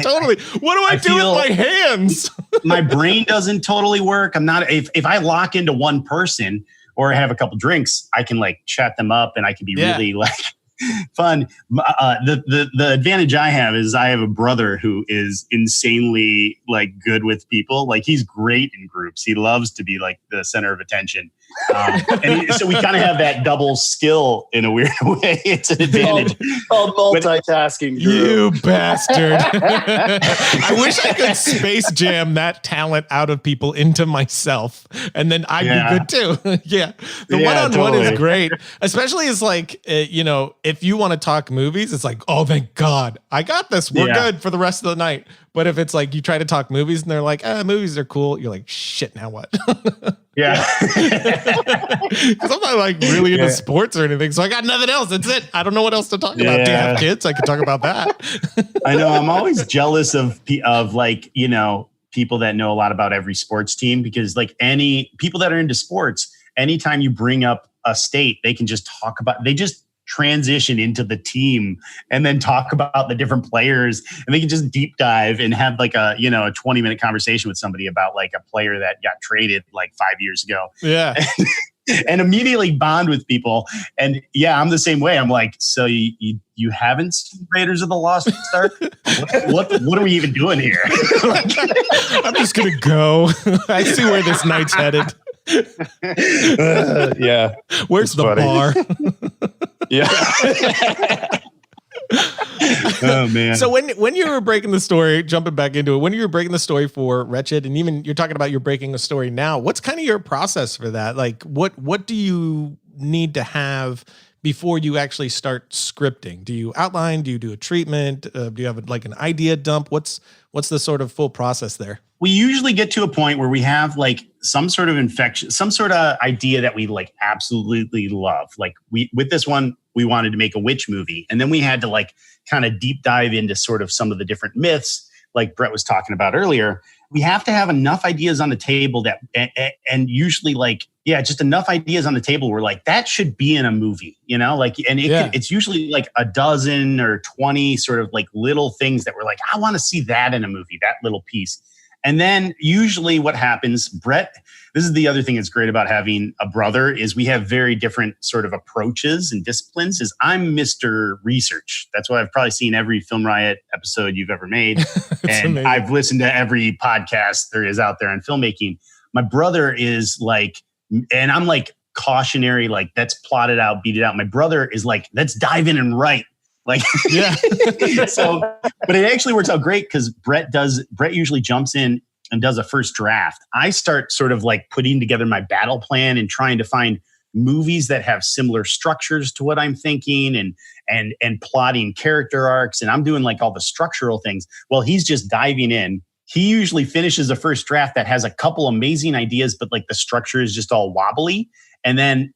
Totally. What do I do with my hands? My brain doesn't totally work. I'm not, if I lock into one person, or have a couple drinks, I can chat them up and I can be really fun. The advantage I have is I have a brother who is insanely good with people. He's great in groups. He loves to be the center of attention. So we kind of have that double skill in a weird way. It's an advantage. Called multitasking. You bastard. I wish I could Space Jam that talent out of people into myself, and then I'd be good too. The one-on-one is great. Especially as if you want to talk movies, it's oh, thank God. I got this. We're good for the rest of the night. But if it's you try to talk movies and they're movies are cool, you're shit, now what? Yeah. Because I'm not really into sports or anything. So I got nothing else. That's it. I don't know what else to talk about. Do you have kids? I can talk about that. I know. I'm always jealous of people that know a lot about every sports team, because any people that are into sports, anytime you bring up a state, they can just talk about, they just transition into the team and then talk about the different players, and they can just deep dive and have a 20-minute conversation with somebody about a player that got traded 5 years ago. Yeah. And immediately bond with people. And I'm the same way. I'm so you haven't seen Raiders of the Lost Ark? What are we even doing here? I'm just gonna go. I see where this night's headed. Where's the bar? Oh man. So when you were breaking the story, jumping back into it, when you were breaking the story for Wretched, and even you're talking about you're breaking a story now, what's kind of your process for that? What do you need to have before you actually start scripting? Do you outline? Do you do a treatment? Do you have an idea dump? What's the sort of full process there? We usually get to a point where we have some sort of infection, some sort of idea that we absolutely love. With this one, we wanted to make a witch movie. And then we had to kind of deep dive into sort of some of the different myths, like Brett was talking about earlier. We have to have enough ideas on the table that, and usually just enough ideas on the table where that should be in a movie, it's usually a dozen or 20 sort of little things that we're I want to see that in a movie, that little piece. And then usually what happens, Brett, this is the other thing that's great about having a brother, is we have very different sort of approaches and disciplines. Is I'm Mr. Research. That's why I've probably seen every Film Riot episode you've ever made. And amazing. I've listened to every podcast there is out there on filmmaking. My brother is and I'm cautionary, that's plotted out, beat it out. My brother is let's dive in and write. So, but it actually works out great because Brett usually jumps in and does a first draft, I start sort of like putting together my battle plan and trying to find movies that have similar structures to what I'm thinking and plotting character arcs. And I'm doing like all the structural things. Well, he's just diving in. He usually finishes a first draft that has a couple amazing ideas, but like the structure is just all wobbly. And then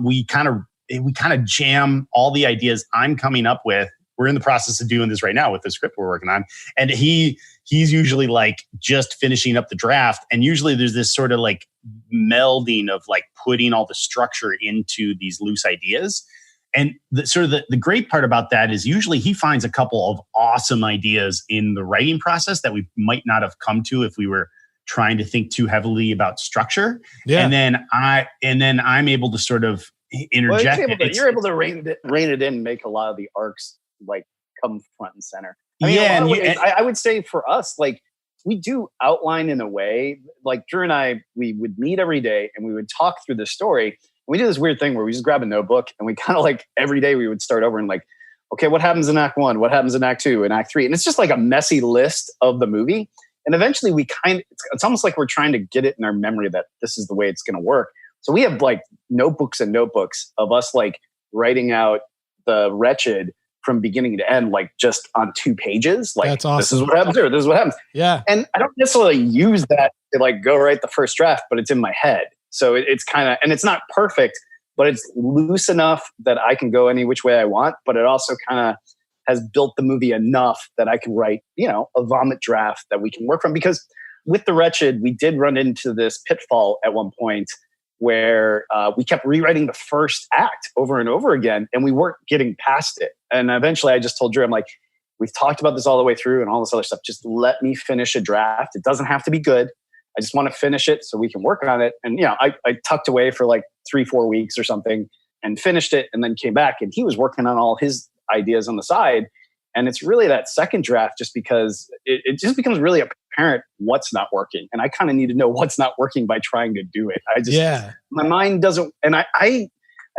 we kind of jam all the ideas I'm coming up with. We're in the process of doing this right now with the script we're working on. And he's usually like just finishing up the draft. And usually there's this sort of like melding of like putting all the structure into these loose ideas. And the great part about that is usually he finds a couple of awesome ideas in the writing process that we might not have come to if we were trying to think too heavily about structure. Yeah. And then I'm able to sort of interject. Well, you're able to rein it in and make a lot of the arcs like come front and center. I mean, I would say for us, like we do outline in a way, like Drew and I, we would meet every day and we would talk through the story. We do this weird thing where we just grab a notebook and we kind of like every day we would start over and like, okay, what happens in Act 1? What happens in Act 2 and Act 3? And it's just like a messy list of the movie. And eventually it's almost like we're trying to get it in our memory that this is the way it's going to work. So we have like notebooks and notebooks of us like writing out the Wretched from beginning to end, like just on 2 pages. Like, that's awesome. This is what happens here. This is what happens. Yeah. And I don't necessarily use that to like go write the first draft, but it's in my head. So it's kind of, and it's not perfect, but it's loose enough that I can go any which way I want. But it also kind of has built the movie enough that I can write, a vomit draft that we can work from. Because with The Wretched, we did run into this pitfall at one point where we kept rewriting the first act over and over again, and we weren't getting past it. And eventually I just told Drew, I'm like, we've talked about this all the way through and all this other stuff. Just let me finish a draft. It doesn't have to be good. I just want to finish it so we can work on it. And, I tucked away for like 3-4 weeks or something and finished it and then came back and he was working on all his ideas on the side. And it's really that second draft just because it just becomes really apparent what's not working. And I kind of need to know what's not working by trying to do it. My mind doesn't, and I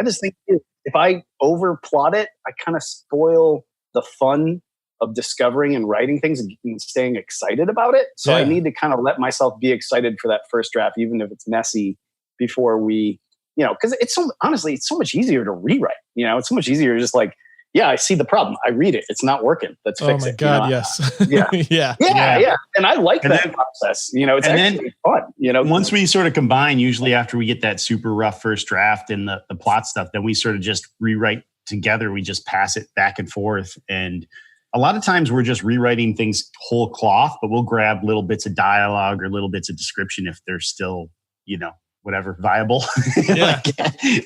just think if I over plot it, I kind of spoil the fun of discovering and writing things and staying excited about it. So I need to kind of let myself be excited for that first draft, even if it's messy, before we, because it's so much easier to rewrite. It's so much easier to just like, yeah, I see the problem. I read it. It's not working. Let's fix it. Oh my God, yes. Yeah. And I like that process. It's actually fun. Once we sort of combine, usually after we get that super rough first draft and the plot stuff, then we sort of just rewrite together. We just pass it back and forth. And a lot of times we're just rewriting things whole cloth, but we'll grab little bits of dialogue or little bits of description if they're still, whatever, viable. Yeah.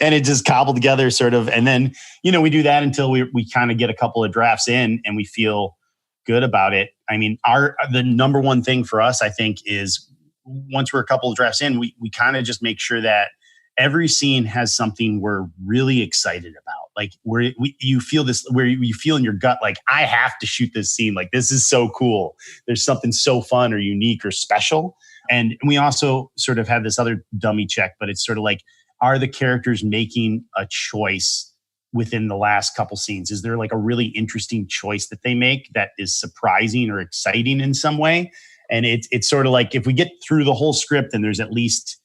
And it just cobbled together sort of. And then, we do that until we kind of get a couple of drafts in and we feel good about it. I mean, the number one thing for us, I think, is once we're a couple of drafts in, we kind of just make sure that every scene has something we're really excited about. Like you feel in your gut, like I have to shoot this scene. Like this is so cool. There's something so fun or unique or special. And we also sort of have this other dummy check, but it's sort of like, are the characters making a choice within the last couple scenes? Is there like a really interesting choice that they make that is surprising or exciting in some way? And it's sort of like, if we get through the whole script and there's at least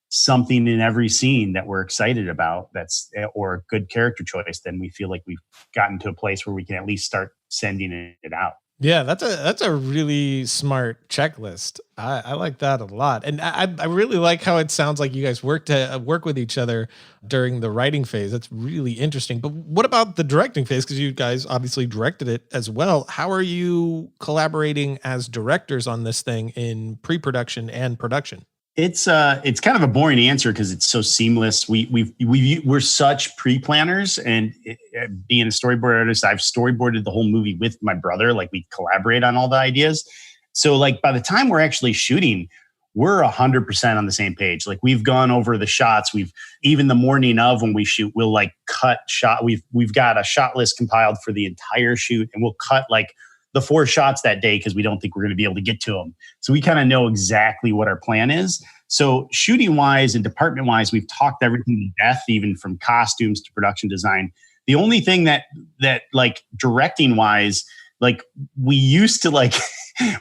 something in every scene that we're excited about, or a good character choice, then we feel like we've gotten to a place where we can at least start sending it out. Yeah, that's a really smart checklist. I like that a lot. And I really like how it sounds like you guys work with each other during the writing phase. That's really interesting. But what about the directing phase? Because you guys obviously directed it as well. How are you collaborating as directors on this thing in pre-production and production? It's kind of a boring answer because it's so seamless. We're such pre-planners, and being a storyboard artist, I've storyboarded the whole movie with my brother. Like we collaborate on all the ideas. So like by the time we're actually shooting, we're 100% on the same page. Like we've gone over the shots. Even the morning of when we shoot, we'll like cut shot. We've got a shot list compiled for the entire shoot, and we'll cut like the 4 shots that day because we don't think we're going to be able to get to them. So we kind of know exactly what our plan is. So shooting wise and department wise, we've talked everything to death, even from costumes to production design. The only thing that like directing wise, like we used to like,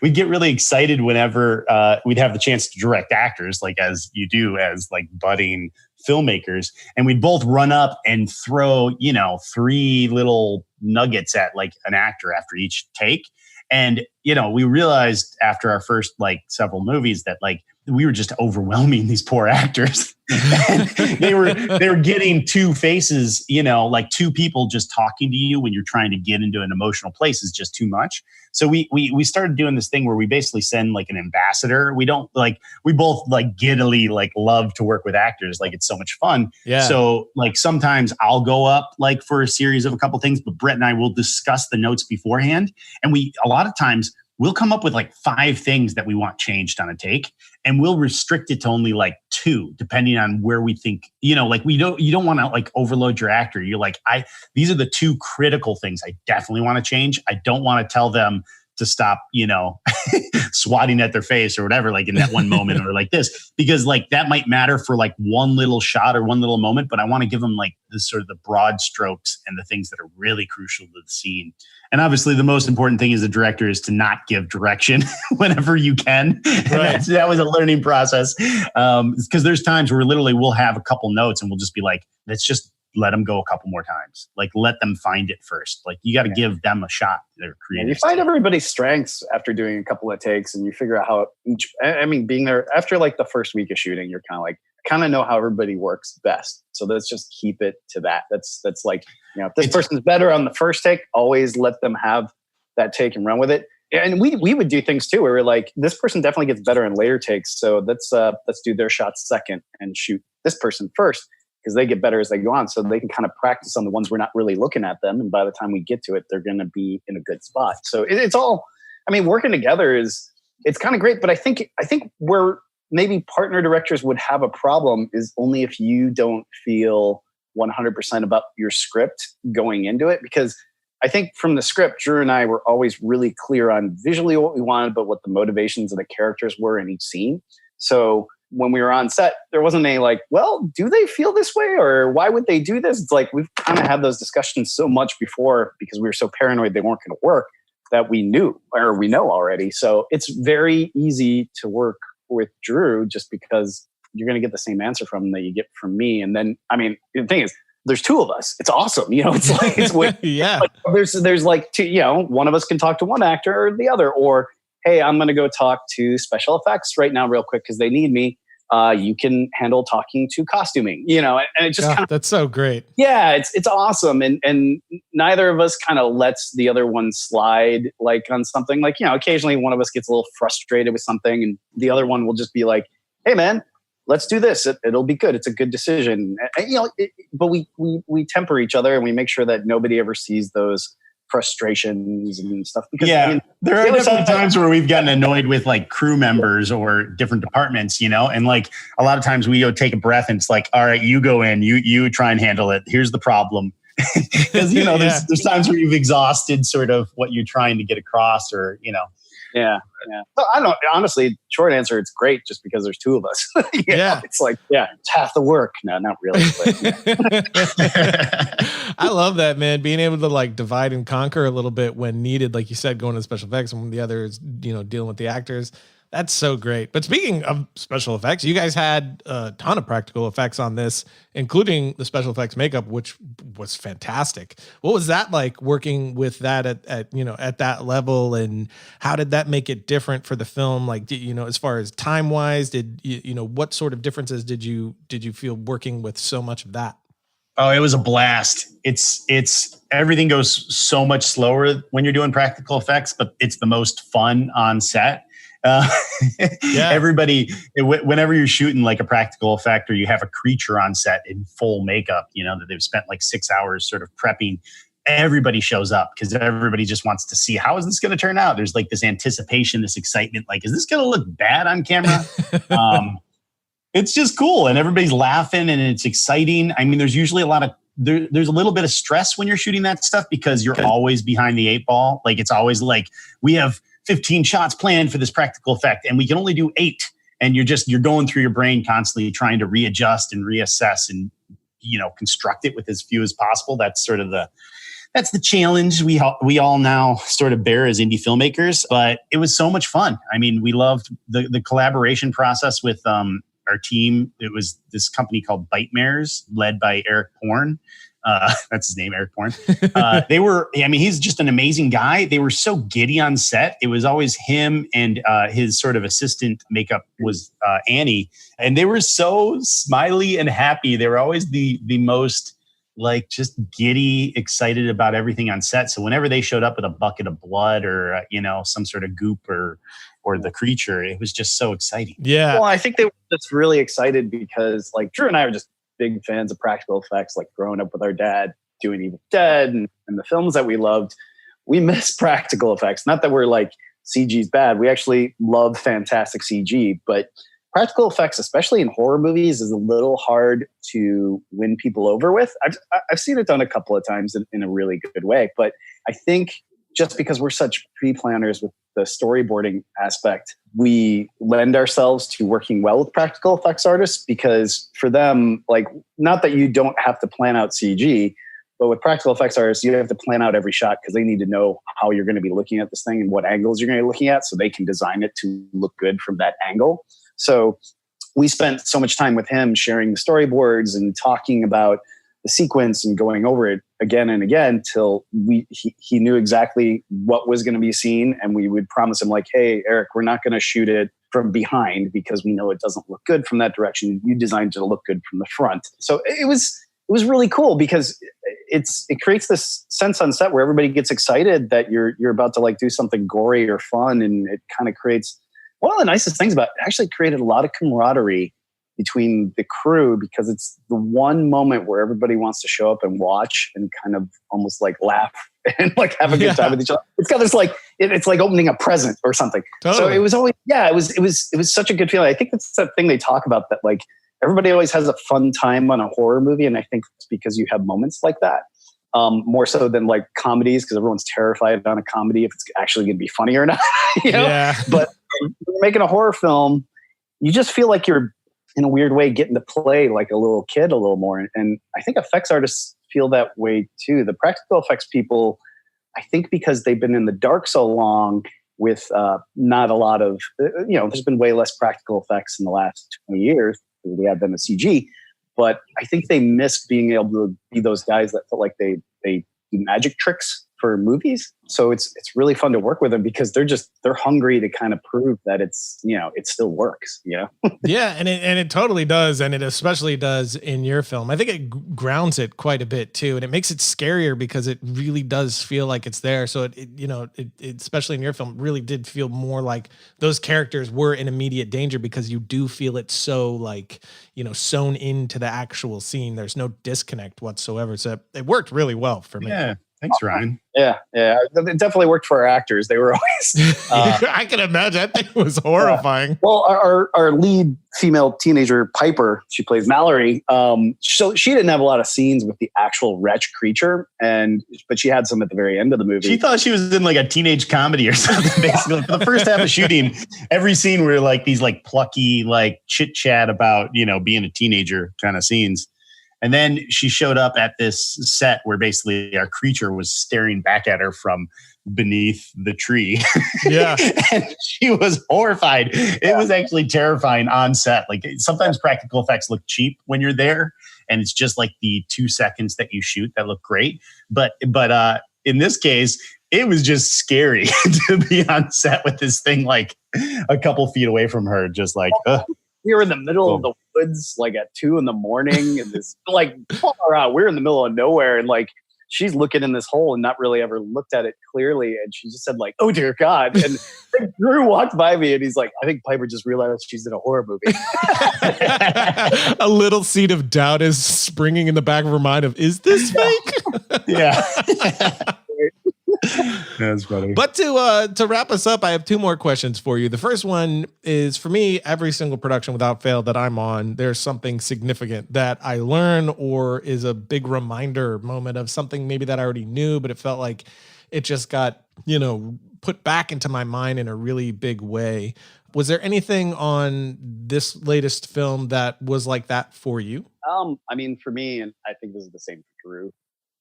we'd get really excited whenever we'd have the chance to direct actors, like as you do as like budding filmmakers. And we'd both run up and throw, 3 little nuggets at like an actor after each take. And, we realized after our first like several movies that like we were just overwhelming these poor actors. And they were getting 2 faces, like 2 people just talking to you when you're trying to get into an emotional place is just too much. So we started doing this thing where we basically send like an ambassador. We both like giddily like love to work with actors. Like it's so much fun. Yeah. So like sometimes I'll go up like for a series of a couple things, but Brett and I will discuss the notes beforehand. And a lot of times we'll come up with like 5 things that we want changed on a take, and we'll restrict it to only like 2, depending on where we think, like you don't want to like overload your actor. You're like, these are the 2 critical things I definitely want to change. I don't want to tell them to stop, swatting at their face or whatever, like in that one moment or like this, because like that might matter for like one little shot or one little moment, but I want to give them like this sort of the broad strokes and the things that are really crucial to the scene. And obviously the most important thing as a director is to not give direction whenever you can. Right. That was a learning process. Because there's times where literally we'll have a couple notes and we'll just be like, let's just let them go a couple more times. Like let them find it first. Like you got to give them a shot. They're creative. You find everybody's strengths after doing a couple of takes, and you figure out how being there after like the first week of shooting, you're kind of know how everybody works best. So let's just keep it to that. That's like, if this person's better on the first take, always let them have that take and run with it. And we would do things too, where we're like, this person definitely gets better in later takes. So let's do their shots second and shoot this person first, because they get better as they go on. So they can kind of practice on the ones we're not really looking at them. And by the time we get to it, they're going to be in a good spot. So it's all, working together it's kind of great. But I think where maybe partner directors would have a problem is only if you don't feel 100% about your script going into it. Because I think from the script, Drew and I were always really clear on visually what we wanted, but what the motivations of the characters were in each scene. So when we were on set, there wasn't any like, well, do they feel this way? Or why would they do this? It's like, we've kind of had those discussions so much before because we were so paranoid they weren't going to work that we know already. So it's very easy to work with Drew just because you're going to get the same answer from him that you get from me. And then, the thing is, there's 2 of us. It's awesome. It's like, it's way, yeah. There's like 2, one of us can talk to one actor or the other, or, hey, I'm going to go talk to special effects right now real quick because they need me. You can handle talking to costuming, and it just that's so great. Yeah, it's awesome. And neither of us kind of lets the other one slide like on something like, occasionally one of us gets a little frustrated with something and the other one will just be like, hey man, let's do this. It'll be good. It's a good decision. And, but we temper each other and we make sure that nobody ever sees those frustrations and stuff. Because there are definitely times where we've gotten annoyed with like crew members or different departments, and like a lot of times we go take a breath and it's like, all right, you go in, you try and handle it. Here's the problem. Because there's times where you've exhausted sort of what you're trying to get across, or Yeah. So I don't honestly, short answer, it's great just because there's 2 of us. It's like, it's half the work. No, not really. But, I love that, man. Being able to like divide and conquer a little bit when needed, like you said, going to special effects and when the other is, dealing with the actors. That's so great. But speaking of special effects, you guys had a ton of practical effects on this, including the special effects makeup, which was fantastic. What was that like working with that at that level, and how did that make it different for the film? Like, as far as time wise, what sort of differences did you feel working with so much of that? Oh, it was a blast. It's everything goes so much slower when you're doing practical effects, but it's the most fun on set. Everybody, whenever you're shooting like a practical effect or you have a creature on set in full makeup, that they've spent like 6 hours sort of prepping, everybody shows up because everybody just wants to see how is this going to turn out. There's like this anticipation, this excitement, like, is this going to look bad on camera? It's just cool. And everybody's laughing and it's exciting. There's usually there's a little bit of stress when you're shooting that stuff because you're always behind the 8 ball. Like it's always like, we have 15 shots planned for this practical effect and we can only do 8. And you're going through your brain constantly trying to readjust and reassess and, construct it with as few as possible. That's sort of the that's the challenge we all now sort of bear as indie filmmakers. But it was so much fun. I mean, we loved the collaboration process with our team. It was this company called Bitemares, led by Eric Porn. That's his name, Eric Porn. He's just an amazing guy. They were so giddy on set. It was always him and his sort of assistant makeup was Annie. And they were so smiley and happy. They were always the most like just giddy, excited about everything on set. So whenever they showed up with a bucket of blood or, some sort of goop or the creature, it was just so exciting. Yeah. Well, I think they were just really excited because like Drew and I are just big fans of practical effects, like growing up with our dad doing Evil Dead and the films that we loved. We miss practical effects. Not that we're like CG's bad. We actually love fantastic CG, but practical effects, especially in horror movies, is a little hard to win people over with. I've seen it done a couple of times in a really good way, but I think just because we're such pre-planners with the storyboarding aspect, we lend ourselves to working well with practical effects artists because for them, like, not that you don't have to plan out CG, but with practical effects artists, you have to plan out every shot because they need to know how you're going to be looking at this thing and what angles you're going to be looking at so they can design it to look good from that angle. So we spent so much time with him sharing the storyboards and talking about the sequence and going over it again and again till he knew exactly what was going to be seen. And we would promise him like, hey, Eric, we're not going to shoot it from behind because we know it doesn't look good from that direction. You designed it to look good from the front. So it was really cool because it creates this sense on set where everybody gets excited that you're about to like do something gory or fun. And it kind of creates one of the nicest things about it. Actually created a lot of camaraderie between the crew because it's the one moment where everybody wants to show up and watch and kind of almost like laugh and like have a good time with each other. It's got this like, it's like opening a present or something. Totally. So it was always, it was such a good feeling. I think that's that thing they talk about that like everybody always has a fun time on a horror movie. And I think it's because you have moments like that. More so than like comedies because everyone's terrified on a comedy if it's actually going to be funny or not. Yeah. But when you're making a horror film, you just feel like you're in a weird way getting to play like a little kid a little more. And I think effects artists feel that way too. The practical effects people, I think because they've been in the dark so long with not a lot of, there's been way less practical effects in the last 20 years. We have them as CG. But I think they miss being able to be those guys that felt like they do magic tricks for movies. So it's really fun to work with them because they're hungry to kind of prove that it still works. Yeah, and it totally does, and it especially does in your film. I think it grounds it quite a bit too, and it makes it scarier because it really does feel like it's there. So it especially in your film really did feel more like those characters were in immediate danger because you do feel it so like sewn into the actual scene. There's no disconnect whatsoever. So it worked really well for me. Yeah. Thanks, Ryan. Yeah. It definitely worked for our actors. They were always... I can imagine. I think it was horrifying. Well, our lead female teenager, Piper, she plays Mallory. So she didn't have a lot of scenes with the actual wretched creature, but she had some at the very end of the movie. She thought she was in like a teenage comedy or something, basically. For the first half of shooting, every scene were like these like plucky, like chit chat about, being a teenager kind of scenes. And then she showed up at this set where basically our creature was staring back at her from beneath the tree. Yeah. And she was horrified. It was actually terrifying on set. Like sometimes practical effects look cheap when you're there and it's just like the 2 seconds that you shoot that look great. But in this case, it was just scary to be on set with this thing like a couple feet away from her, just like, we were in the middle of the woods, like at 2 a.m, and this like far out. We're in the middle of nowhere, and like she's looking in this hole and not really ever looked at it clearly. And she just said like, "Oh dear God!" And Drew walked by me, and he's like, "I think Piper just realized she's in a horror movie." A little seed of doubt is springing in the back of her mind of, "Is this fake?" Yeah. That's funny. But to wrap us up, I have 2 more questions for you. The first one is, for me, every single production without fail that I'm on, there's something significant that I learn or is a big reminder moment of something maybe that I already knew, but it felt like it just got, put back into my mind in a really big way. Was there anything on this latest film that was like that for you? For me, and I think this is the same for Drew,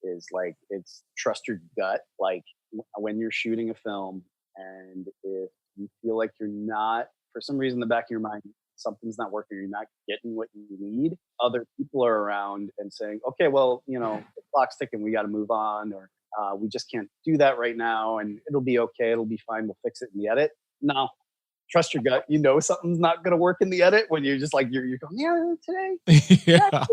is like, it's trust your gut. Like when you're shooting a film, and if you feel like you're not, for some reason in the back of your mind, something's not working, you're not getting what you need, other people are around and saying, okay, well, the clock's ticking, we got to move on, or we just can't do that right now, and it'll be okay, it'll be fine, we'll fix it in the edit. No, trust your gut. Something's not going to work in the edit when you're just like, you're going, yeah, today. Yeah.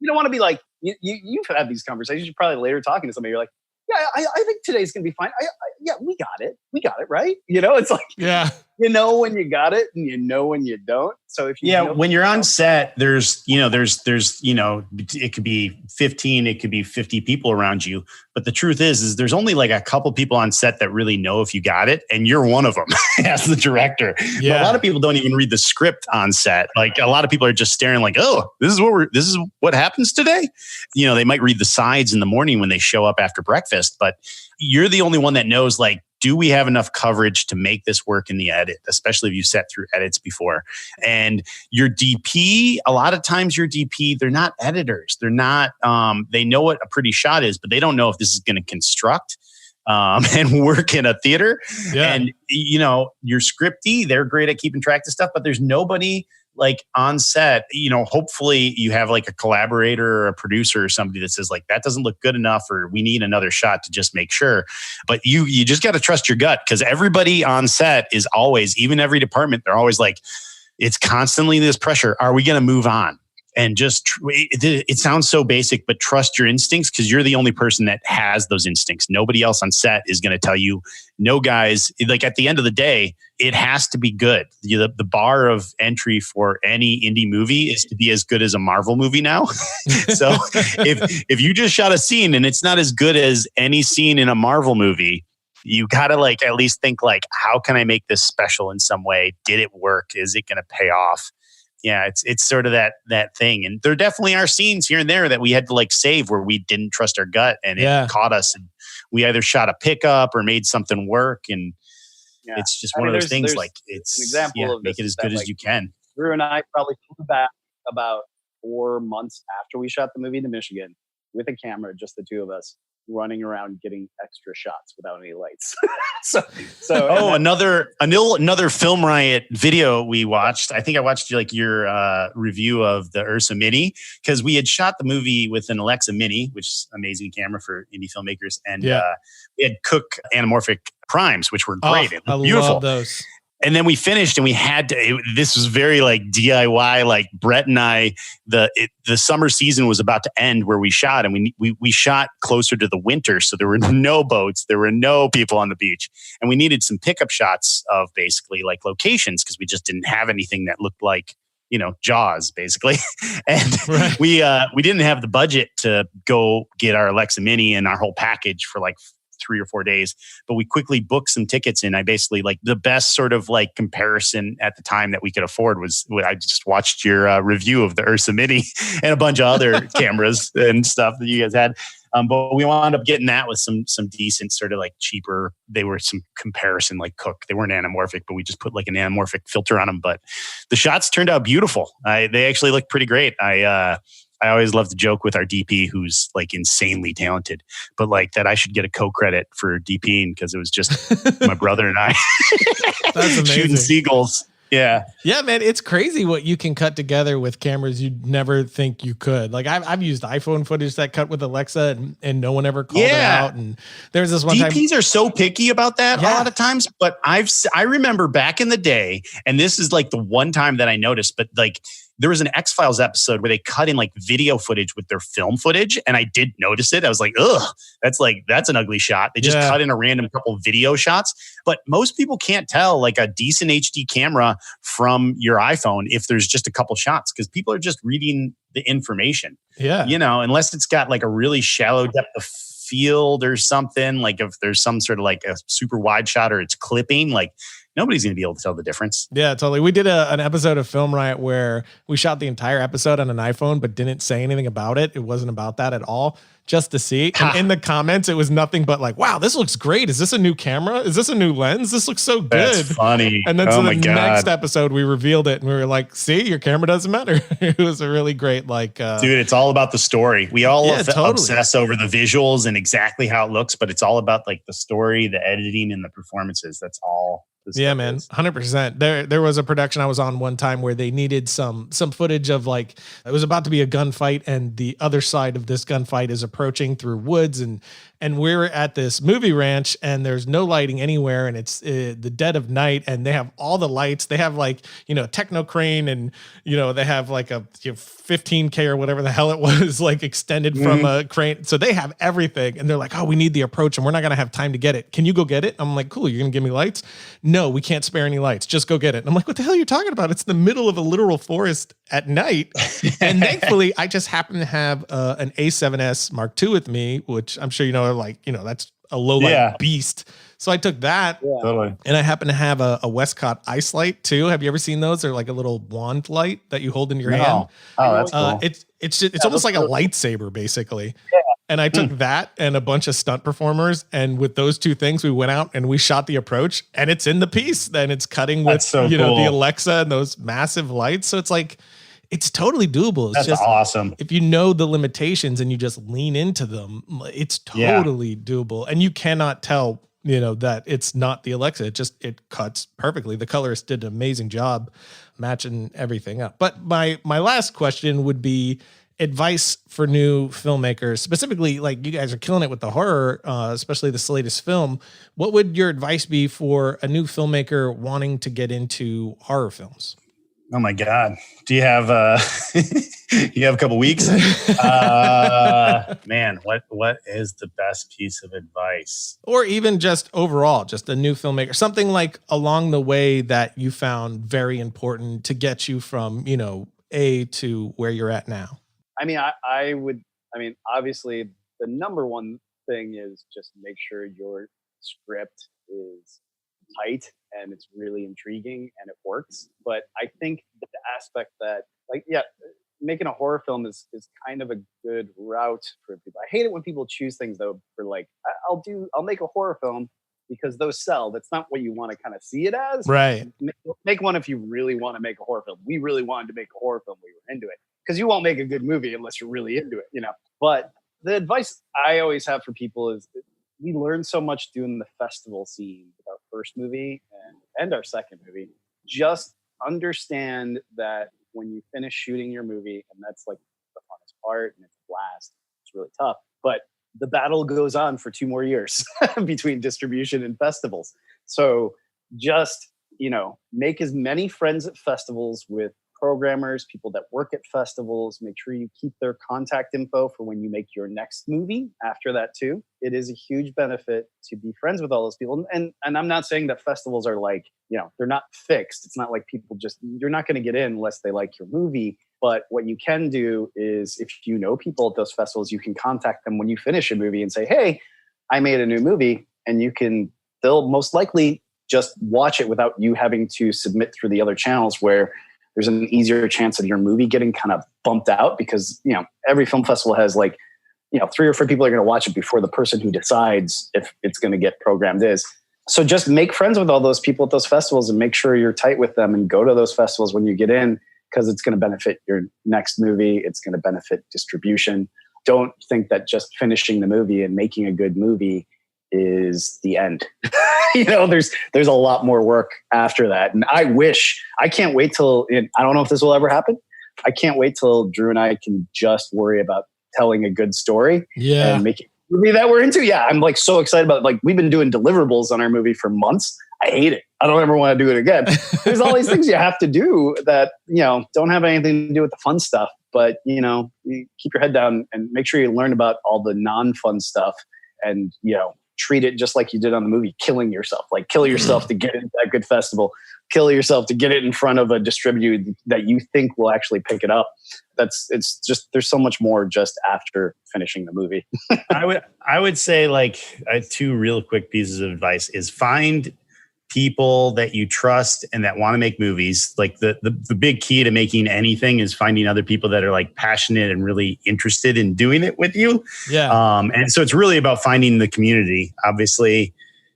You don't want to be like, you've had these conversations, you're probably later talking to somebody, you're like, yeah, I think today's going to be fine. Yeah, we got it, right? It's like, yeah, when you got it, and when you don't. So if when you're on set, there's it could be 15, it could be 50 people around you, but the truth is there's only like a couple people on set that really know if you got it, and you're one of them as the director. Yeah. But a lot of people don't even read the script on set. Like a lot of people are just staring like, oh, this is what happens today. They might read the sides in the morning when they show up after breakfast, but you're the only one that knows, like, do we have enough coverage to make this work in the edit, especially if you sat through edits before? And your DP, a lot of times your DP, they're not editors. They're not, they know what a pretty shot is, but they don't know if this is going to construct and work in a theater. Yeah. And, your scripty, they're great at keeping track of stuff, but there's nobody like on set. Hopefully you have like a collaborator or a producer or somebody that says like, that doesn't look good enough, or we need another shot to just make sure. But you just got to trust your gut, because everybody on set is always, even every department, they're always like, it's constantly this pressure. Are we going to move on? And just, it sounds so basic, but trust your instincts, because you're the only person that has those instincts. Nobody else on set is going to tell you, no, guys, like at the end of the day, it has to be good. The bar of entry for any indie movie is to be as good as a Marvel movie now. So if you just shot a scene and it's not as good as any scene in a Marvel movie, you got to like at least think like, how can I make this special in some way? Did it work? Is it going to pay off? Yeah, it's sort of that thing. And there definitely are scenes here and there that we had to like save where we didn't trust our gut, and it caught us, and we either shot a pickup or made something work. And it's just one of those things, like, it's an example of make it as good as you can. Drew and I probably flew back about 4 months after we shot the movie to Michigan with a camera, just the two of us, running around getting extra shots without any lights. Another Film Riot video we watched. I think I watched your review of the Ursa Mini, because we had shot the movie with an Alexa Mini, which is an amazing camera for indie filmmakers, and we had Cook anamorphic primes, which were great. I beautiful. love those. And then we finished, and we had to. This was very like DIY. Like Brett and I, the summer season was about to end where we shot, and we shot closer to the winter, so there were no boats, there were no people on the beach, and we needed some pickup shots of basically like locations, because we just didn't have anything that looked like Jaws basically. And we didn't have the budget to go get our Alexa Mini and our whole package for like 3 or 4 days, but we quickly booked some tickets. And I basically, like, the best sort of like comparison at the time that we could afford was, I just watched your review of the Ursa Mini and a bunch of other cameras and stuff that you guys had. But we wound up getting that with some decent sort of like cheaper. They were some comparison like Cook. They weren't anamorphic, but we just put like an anamorphic filter on them. But the shots turned out beautiful. They actually looked pretty great. I always love to joke with our DP, who's like insanely talented, but like that I should get a co-credit for DPing, because it was just my brother and I shooting seagulls. Yeah. Yeah, man. It's crazy what you can cut together with cameras you'd never think you could. Like I've used iPhone footage that cut with Alexa, and no one ever called it out. And there's this one time. DPs are so picky about that a lot of times, but I remember back in the day, and this is like the one time that I noticed, but like, there was an X-Files episode where they cut in like video footage with their film footage. And I did notice it. I was like, ugh, that's an ugly shot. They just cut in a random couple video shots. But most people can't tell like a decent HD camera from your iPhone if there's just a couple shots, because people are just reading the information. Yeah. Unless it's got like a really shallow depth of field or something, like if there's some sort of like a super wide shot or it's clipping, like nobody's going to be able to tell the difference. Yeah, totally. We did an episode of Film Riot where we shot the entire episode on an iPhone, but didn't say anything about it. It wasn't about that at all, just to see. And in the comments, it was nothing but like, wow, this looks great. Is this a new camera? Is this a new lens? This looks so good. That's funny. And then so the next episode, we revealed it and we were like, see, your camera doesn't matter. It was a really great, like... dude, it's all about the story. We all obsess over the visuals and exactly how it looks, but it's all about like the story, the editing, and the performances. That's all. Yeah, man, 100%. There was a production I was on one time where they needed some footage of like, it was about to be a gunfight and the other side of this gunfight is approaching through woods and we're at this movie ranch and there's no lighting anywhere and it's the dead of night and they have all the lights. They have like, a techno crane and, they have like a 15K or whatever the hell it was, like extended from a crane. So they have everything and they're like, oh, we need the approach and we're not going to have time to get it. Can you go get it? I'm like, cool. You're going to give me lights? No, we can't spare any lights. Just go get it. And I'm like, what the hell are you talking about? It's the middle of a literal forest at night. And thankfully I just happen to have an A7S Mark II with me, which I'm sure that's a low light beast. So I took that, and I happen to have a Westcott ice light too. Have you ever seen those? They're like a little wand light that you hold in your hand. Oh, that's cool. It's almost like a lightsaber, basically. Yeah. And I took that and a bunch of stunt performers, and with those two things, we went out and we shot the approach, and it's in the piece. Then it's cutting with the Alexa and those massive lights. So it's like, it's totally doable. It's just awesome. If you know the limitations and you just lean into them, it's totally doable. And you cannot tell, that it's not the Alexa. It cuts perfectly. The colorist did an amazing job matching everything up. But my last question would be advice for new filmmakers, specifically, like you guys are killing it with the horror, especially this latest film. What would your advice be for a new filmmaker wanting to get into horror films? Oh my God. Do you have you have a couple weeks? Man, what is the best piece of advice? Or even just overall, just a new filmmaker, something like along the way that you found very important to get you from, A to where you're at now. I mean, obviously the number one thing is just make sure your script is tight and it's really intriguing and it works. But I think the aspect that making a horror film is kind of a good route for people. I hate it when people choose things though for like, I'll make a horror film because those sell. That's not what you want to kind of see it as. Right. Make one if you really want to make a horror film. We really wanted to make a horror film. We were into it because you won't make a good movie unless you're really into it, But the advice I always have for people is we learned so much doing the festival scene with our first movie and our second movie. Just understand that when you finish shooting your movie, and that's like the funnest part and it's a blast, it's really tough, but the battle goes on for 2 more years between distribution and festivals. So just, make as many friends at festivals with programmers, people that work at festivals. Make sure you keep their contact info for when you make your next movie after that too. It is a huge benefit to be friends with all those people. And I'm not saying that festivals are like, they're not fixed. It's not like people you're not going to get in unless they like your movie. But what you can do is if you know people at those festivals, you can contact them when you finish a movie and say, hey, I made a new movie, and they'll most likely just watch it without you having to submit through the other channels where there's an easier chance of your movie getting kind of bumped out because, every film festival has 3 or 4 people are going to watch it before the person who decides if it's going to get programmed is. So just make friends with all those people at those festivals and make sure you're tight with them and go to those festivals when you get in because it's going to benefit your next movie. It's going to benefit distribution. Don't think that just finishing the movie and making a good movie is the end. There's a lot more work after that. And I can't wait till, I don't know if this will ever happen. I can't wait till Drew and I can just worry about telling a good story and making a movie that we're into. Yeah. I'm so excited about it. We've been doing deliverables on our movie for months. I hate it. I don't ever want to do it again. There's all these things you have to do that, don't have anything to do with the fun stuff, but you keep your head down and make sure you learn about all the non-fun stuff and, treat it just like you did on the movie, killing yourself. Kill yourself to get into that good festival. Kill yourself to get it in front of a distributor that you think will actually pick it up. It's just there's so much more just after finishing the movie. I would say 2 real quick pieces of advice is find people that you trust and that want to make movies. Like the big key to making anything is finding other people that are like passionate and really interested in doing it with you. Yeah. And so it's really about finding the community. Obviously,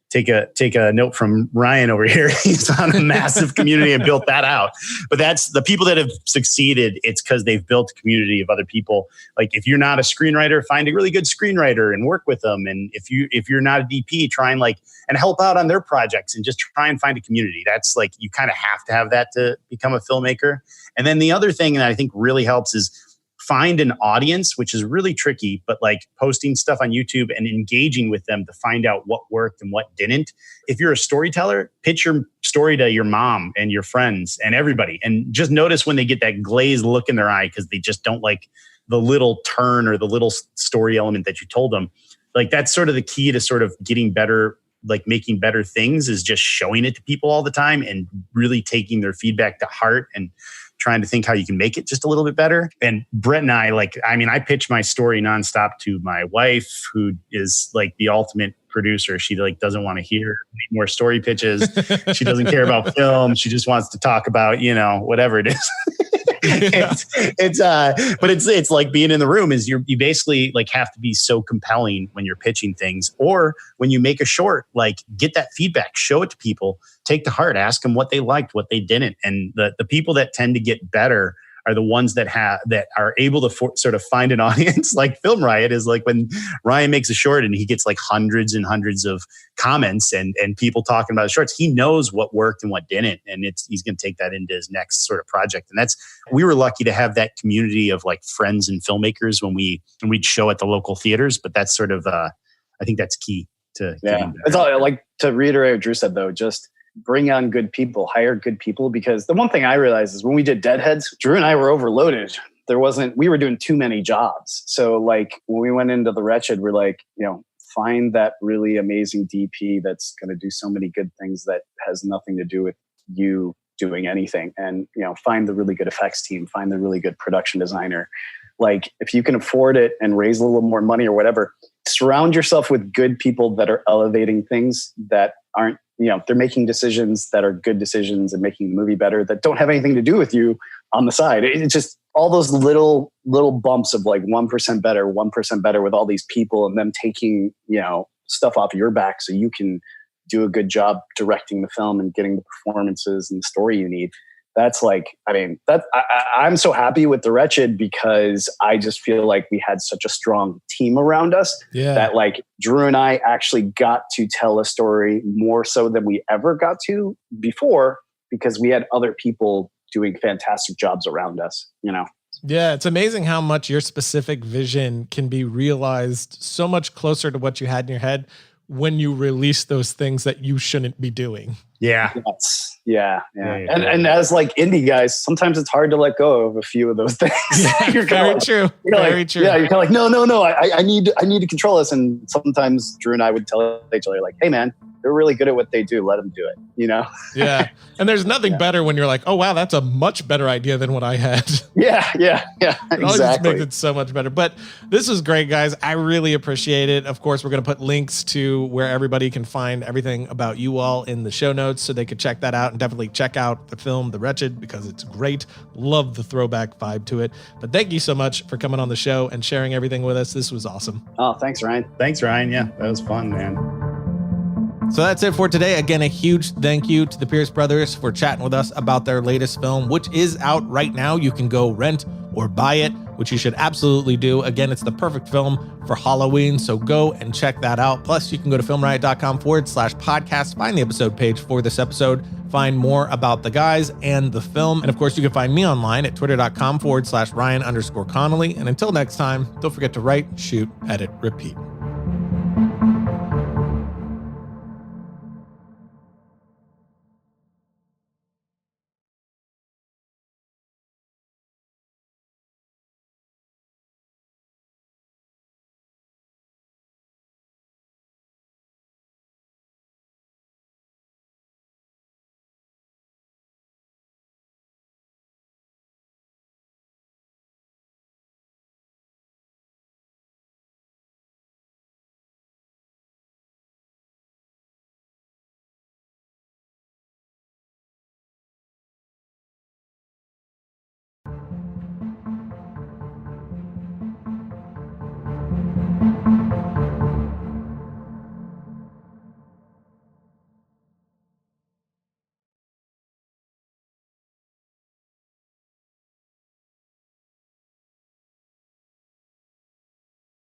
take a note from Ryan over here. He's on a massive community and built that out. But that's the people that have succeeded. It's because they've built a community of other people. Like if you're not a screenwriter, find a really good screenwriter and work with them. And if you're not a DP, try and help out on their projects and just try and find a community. That's like, you kind of have to have that to become a filmmaker. And then the other thing that I think really helps is find an audience, which is really tricky, but like posting stuff on YouTube and engaging with them to find out what worked and what didn't. If you're a storyteller, pitch your story to your mom and your friends and everybody, and just notice when they get that glazed look in their eye because they just don't like the little turn or the little story element that you told them. Like that's sort of the key to sort of getting better, like making better things, is just showing it to people all the time and really taking their feedback to heart and trying to think how you can make it just a little bit better. And Brett and I, I pitch my story nonstop to my wife, who is like the ultimate producer. She like doesn't want to hear any more story pitches. She doesn't care about film. She just wants to talk about, whatever it is. It's like being in the room is you basically like have to be so compelling when you're pitching things, or when you make a short, like get that feedback, show it to people, take to heart, ask them what they liked, what they didn't. And the people that tend to get better are the ones that are able to sort of find an audience. Like Film Riot is like when Ryan makes a short and he gets like hundreds and hundreds of comments and people talking about the shorts. He knows what worked and what didn't, and he's going to take that into his next sort of project. And we were lucky to have that community of like friends and filmmakers when we'd show at the local theaters. But that's sort of I think that's key to getting better. It's all, like, to reiterate what Drew said though, just bring on good people, hire good people. Because the one thing I realized is when we did Deadheads, Drew and I were overloaded. We were doing too many jobs. So like when we went into the Wretched, we're like, find that really amazing DP that's going to do so many good things that has nothing to do with you doing anything. And, find the really good effects team, find the really good production designer. Like if you can afford it and raise a little more money or whatever, surround yourself with good people that are elevating things that aren't, they're making decisions that are good decisions and making the movie better that don't have anything to do with you on the side. It's just all those little bumps of like 1% better with all these people and them taking, stuff off your back so you can do a good job directing the film and getting the performances and the story you need. That's like, I'm so happy with The Wretched because I just feel like we had such a strong team around us that like Drew and I actually got to tell a story more so than we ever got to before because we had other people doing fantastic jobs around us, Yeah, it's amazing how much your specific vision can be realized so much closer to what you had in your head when you release those things that you shouldn't be doing. Yeah. Yes. Yeah. And as like indie guys, sometimes it's hard to let go of a few of those things. Yeah, you're very true. Very true. Yeah, you're kind of like, no. I need to control this. And sometimes Drew and I would tell each other like, hey man, they're really good at what they do. Let them do it. Yeah. And there's nothing better when you're like, oh wow, that's a much better idea than what I had. Yeah. It always just makes it so much better. But this was great, guys. I really appreciate it. Of course, we're going to put links to where everybody can find everything about you all in the show notes so they could check that out, and definitely check out the film, The Wretched, because it's great. Love the throwback vibe to it. But thank you so much for coming on the show and sharing everything with us. This was awesome. Oh, thanks, Ryan. Thanks, Ryan. Yeah, that was fun, man. So that's it for today. Again, a huge thank you to the Pierce brothers for chatting with us about their latest film, which is out right now. You can go rent or buy it, which you should absolutely do. Again, it's the perfect film for Halloween, so go and check that out. Plus, you can go to filmriot.com/podcast, find the episode page for this episode, find more about the guys and the film. And of course, you can find me online at twitter.com/Ryan_Connolly. And until next time, don't forget to write, shoot, edit, repeat.